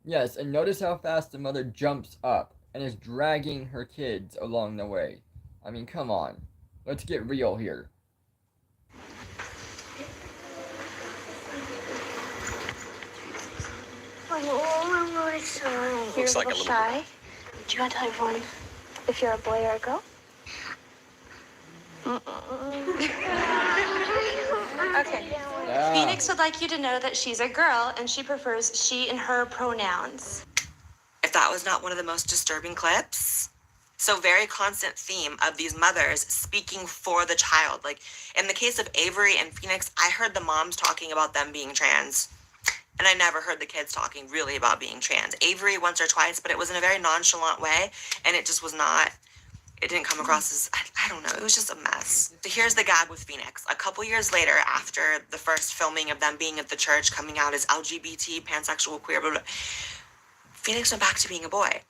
Yes, and notice how fast the mother jumps up and is dragging her kids along the way. I mean, come on. Let's get real here. Oh, I'm really sorry. Looks You're like a little shy. Do you want to tell everyone if you're a boy or a girl? Okay. Phoenix would like you to know that she's a girl and she prefers she and her pronouns. If that was not one of the most disturbing clips. So very constant theme of these mothers speaking for the child. Like in the case of Avery and Phoenix, I heard the moms talking about them being trans. And I never heard the kids talking really about being trans. Avery once or twice, but it was in a very nonchalant way. And it just was not, it didn't come across as, I don't know, it was just a mess. So here's the gag with Phoenix. A couple years later, after the first filming of them being at the church, coming out as LGBT, pansexual, queer, blah, blah, Phoenix went back to being a boy.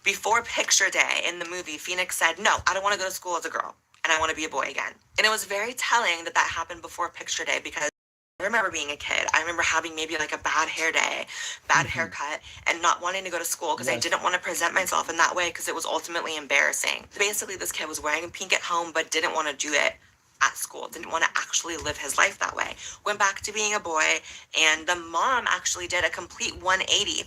Before picture day in the movie, Phoenix said, no, I don't want to go to school as a girl, and I want to be a boy again. And it was very telling that that happened before picture day, because I remember being a kid. I remember having maybe like a bad hair day, bad haircut, and not wanting to go to school because I didn't want to present myself in that way because it was ultimately embarrassing. Basically, this kid was wearing pink at home but didn't want to do it at school, didn't want to actually live his life that way. Went back to being a boy, and the mom actually did a complete 180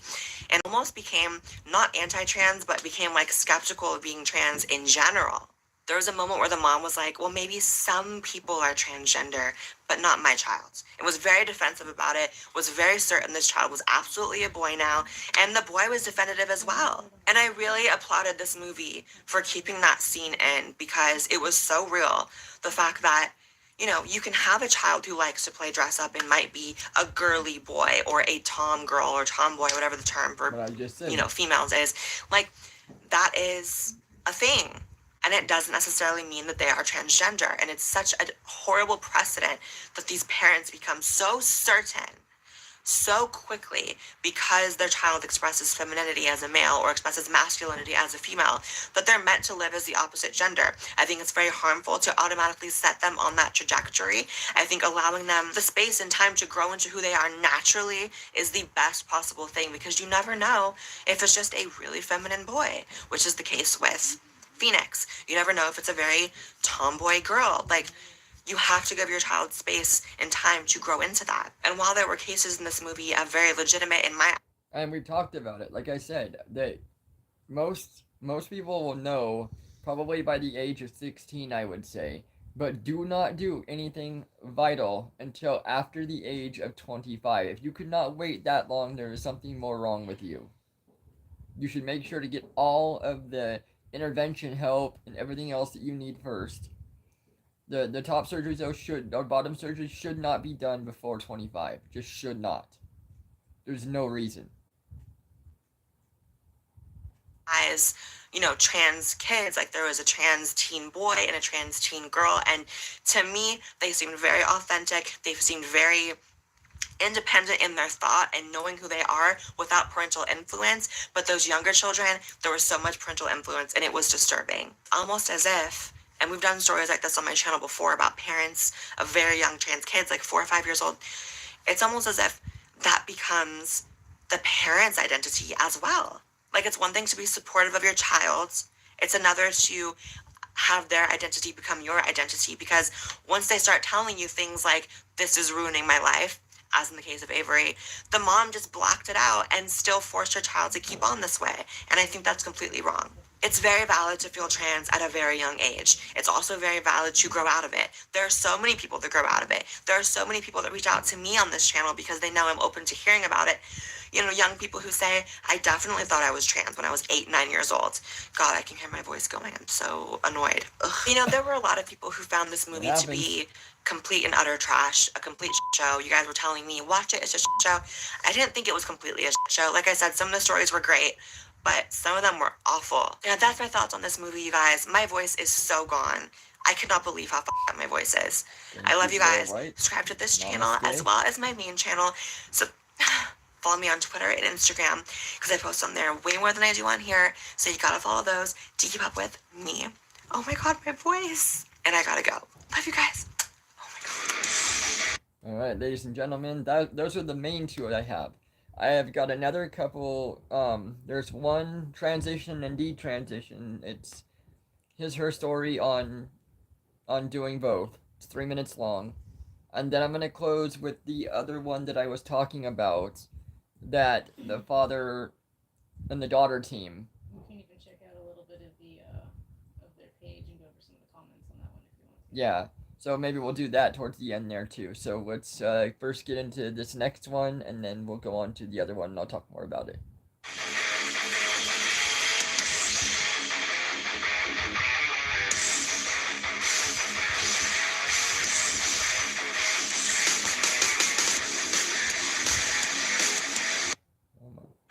and almost became not anti-trans, but became like skeptical of being trans in general. There was a moment where the mom was like, well, maybe some people are transgender, but not my child. And was very defensive about it, was very certain this child was absolutely a boy now, and the boy was definitive as well. And I really applauded this movie for keeping that scene in, because it was so real. The fact that, you know, you can have a child who likes to play dress up and might be a girly boy or a tom girl or tomboy, whatever the term for, you know, females is. Like, that is a thing. And it doesn't necessarily mean that they are transgender. And it's such a horrible precedent that these parents become so certain so quickly because their child expresses femininity as a male or expresses masculinity as a female, that they're meant to live as the opposite gender. I think it's very harmful to automatically set them on that trajectory. I think allowing them the space and time to grow into who they are naturally is the best possible thing, because you never know if it's just a really feminine boy, which is the case with Phoenix. You never know if it's a very tomboy girl. Like, you have to give your child space and time to grow into that. And while there were cases in this movie of very legitimate, in my... And we talked about it, like I said, that most people will know probably by the age of 16, I would say, but do not do anything vital until after the age of 25. If you could not wait that long, there is something more wrong with you. You should make sure to get all of the intervention help and everything else that you need first. The top surgeries though or bottom surgeries should not be done before 25. Just should not. There's no reason. As, you know, trans kids, like there was a trans teen boy and a trans teen girl, and to me, they seemed very authentic. They seemed very independent in their thought and knowing who they are without parental influence. But those younger children, there was so much parental influence, and it was disturbing. Almost as if, and we've done stories like this on my channel before about parents of very young trans kids, like 4 or 5 years old. It's almost as if that becomes the parent's identity as well. Like, it's one thing to be supportive of your child. It's another to have their identity become your identity, because once they start telling you things like, this is ruining my life, as in the case of Avery, the mom just blocked it out and still forced her child to keep on this way. And I think that's completely wrong. It's very valid to feel trans at a very young age. It's also very valid to grow out of it. There are so many people that grow out of it. There are so many people that reach out to me on this channel because they know I'm open to hearing about it. You know, young people who say, I definitely thought I was trans when I was 8, 9 years old. God, I can hear my voice going. I'm so annoyed. Ugh. You know, there were a lot of people who found this movie to be complete and utter trash, a complete show. You guys were telling me, watch it, it's just a show. I didn't think it was completely a show. Like I said, some of the stories were great, but some of them were awful. Yeah, that's my thoughts on this movie, you guys. My voice is so gone. I cannot believe how up my voice is. I love you guys. Subscribe to this channel as well as my main channel. So follow me on Twitter and Instagram because I post on there way more than I do on here. So you gotta follow those to keep up with me. Oh my God, my voice. And I gotta go. Love you guys. All right, ladies and gentlemen, those are the main two I have. I have got another couple. There's one transition and detransition. It's her story on doing both. It's 3 minutes long, and then I'm gonna close with the other one that I was talking about, that the father and the daughter team. You can even check out a little bit of their page and go over some of the comments on that one if you want to. Yeah. So maybe we'll do that towards the end there too. So let's first get into this next one, and then we'll go on to the other one, and I'll talk more about it.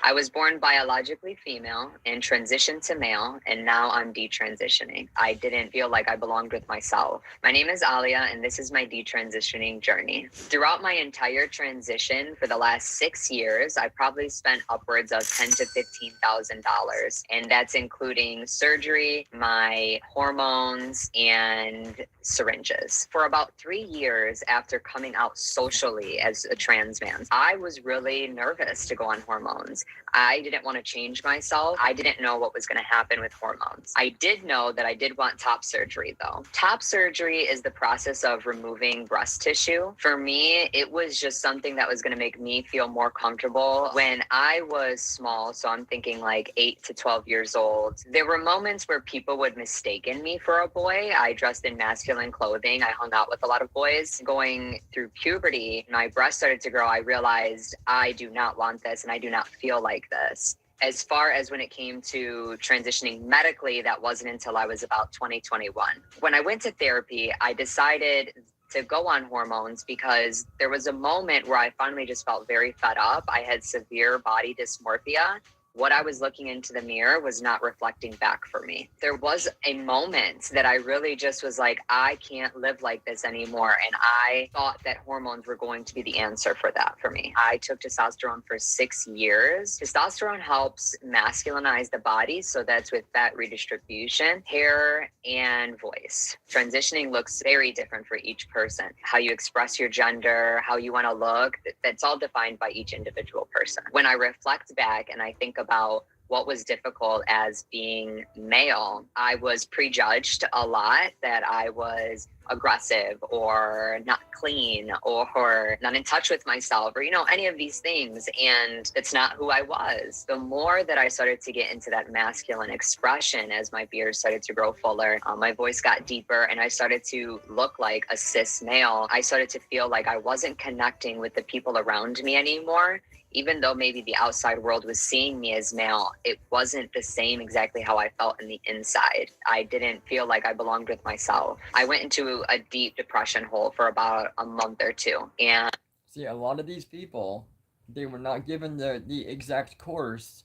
I was born biologically female and transitioned to male, and now I'm detransitioning. I didn't feel like I belonged with myself. My name is Alia, and this is my detransitioning journey. Throughout my entire transition for the last 6 years, I probably spent upwards of $10,000 to $15,000, and that's including surgery, my hormones, and syringes. For about 3 years after coming out socially as a trans man, I was really nervous to go on hormones. I didn't want to change myself. I didn't know what was going to happen with hormones. I did know that I did want top surgery though. Top surgery is the process of removing breast tissue. For me, it was just something that was going to make me feel more comfortable. When I was small, so I'm thinking like 8 to 12 years old, there were moments where people would mistake me for a boy. I dressed in masculine clothing. I hung out with a lot of boys. Going through puberty, my breast started to grow. I realized I do not want this and I do not feel like this. As far as when it came to transitioning medically, that wasn't until I was about 2021. When I went to therapy, I decided to go on hormones because there was a moment where I finally just felt very fed up. I had severe body dysmorphia. What I was looking into the mirror was not reflecting back for me. There was a moment that I really just was like, I can't live like this anymore. And I thought that hormones were going to be the answer for that for me. I took testosterone for 6 years. Testosterone helps masculinize the body. So that's with fat redistribution, hair, and voice. Transitioning looks very different for each person. How you express your gender, how you want to look, that's all defined by each individual person. When I reflect back and I think about what was difficult as being male, I was prejudged a lot that I was aggressive or not clean or not in touch with myself or, any of these things. And it's not who I was. The more that I started to get into that masculine expression as my beard started to grow fuller, my voice got deeper and I started to look like a cis male. I started to feel like I wasn't connecting with the people around me anymore. Even though maybe the outside world was seeing me as male, it wasn't the same exactly how I felt in the inside. I didn't feel like I belonged with myself. I went into a deep depression hole for about a month or two. And see, a lot of these people, they were not given the exact course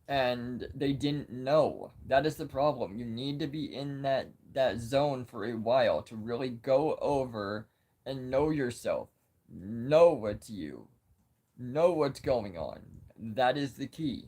and they didn't know. That is the problem. You need to be in that zone for a while to really go over and know yourself. Know what's you. Know what's going on. That is the key.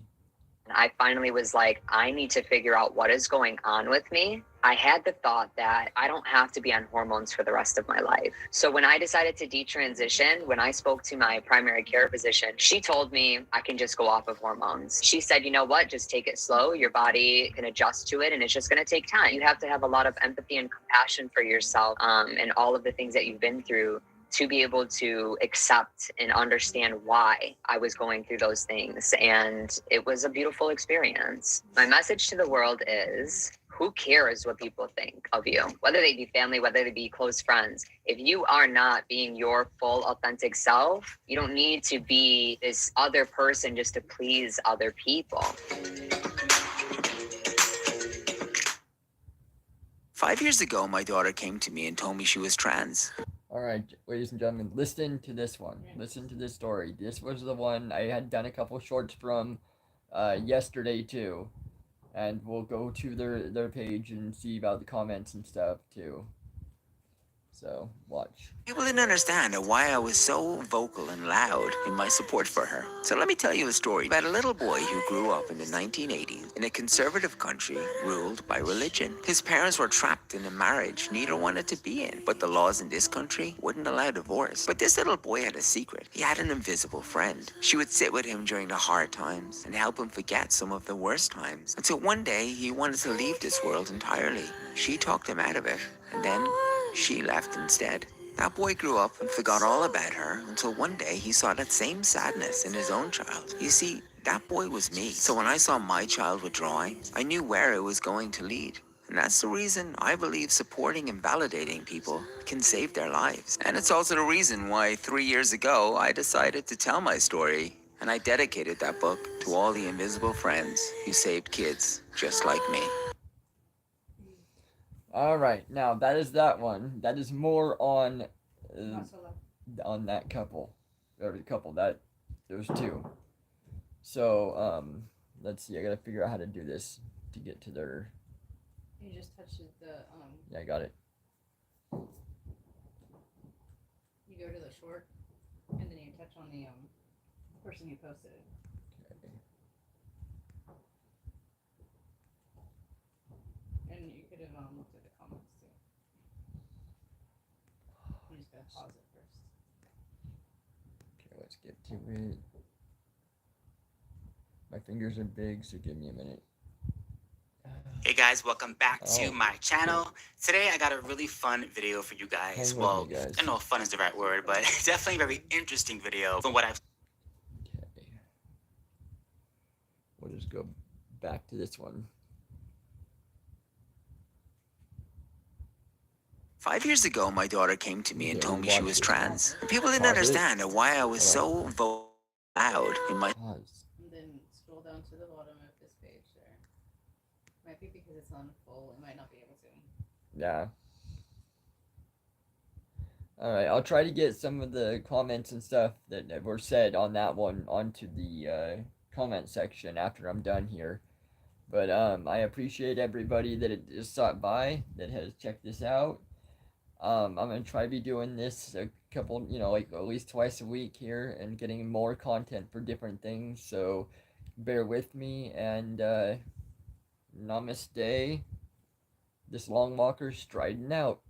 I finally was like, I need to figure out what is going on with me. I had the thought that I don't have to be on hormones for the rest of my life. So when I decided to detransition, when I spoke to my primary care physician, she told me I can just go off of hormones. She said, you know what, just take it slow. Your body can adjust to it and it's just going to take time. You have to have a lot of empathy and compassion for yourself and all of the things that you've been through to be able to accept and understand why I was going through those things. And it was a beautiful experience. My message to the world is, who cares what people think of you? Whether they be family, whether they be close friends. If you are not being your full authentic self, you don't need to be this other person just to please other people. 5 years ago, my daughter came to me and told me she was trans. All right, ladies and gentlemen, listen to this one. Listen to this story. This was the one I had done a couple shorts from yesterday too. And we'll go to their page and see about the comments and stuff too. So, watch. People didn't understand why I was so vocal and loud in my support for her. So let me tell you a story about a little boy who grew up in the 1980s in a conservative country ruled by religion. His parents were trapped in a marriage neither wanted to be in, but the laws in this country wouldn't allow divorce. But this little boy had a secret. He had an invisible friend. She would sit with him during the hard times and help him forget some of the worst times. Until one day he wanted to leave this world entirely. She talked him out of it, and then she left instead. That boy grew up and forgot all about her until one day he saw that same sadness in his own child. You see, that boy was me. So when I saw my child withdrawing, I knew where it was going to lead. And that's the reason I believe supporting and validating people can save their lives. And it's also the reason why 3 years ago I decided to tell my story, and I dedicated that book to all the invisible friends who saved kids just like me. All right, now that is that one. That is more on that couple, or the couple that there's two. So let's see. I gotta figure out how to do this to get to their. You just touch the Yeah, I got it. You go to the short, and then you touch on the person who posted it. And you could have looked at the comments too. You just gotta pause it first. Okay, let's get to it. My fingers are big, so give me a minute. Hey guys, welcome back to my channel. Today I got a really fun video for you guys. Well, I don't know if fun is the right word, but definitely a very interesting video from what I've. Okay. We'll just go back to this one. 5 years ago, my daughter came to me and told me she was trans. People didn't understand why I was so loud in my. And then scroll down to the bottom of this page there. Might be because it's on full. It might not be able to. Yeah. Alright, I'll try to get some of the comments and stuff that were said on that one onto the comment section after I'm done here. But I appreciate everybody that just stopped by, that has checked this out. I'm gonna try to be doing this a couple, like at least twice a week here and getting more content for different things. So bear with me, and namaste. This LongWalker's striding out.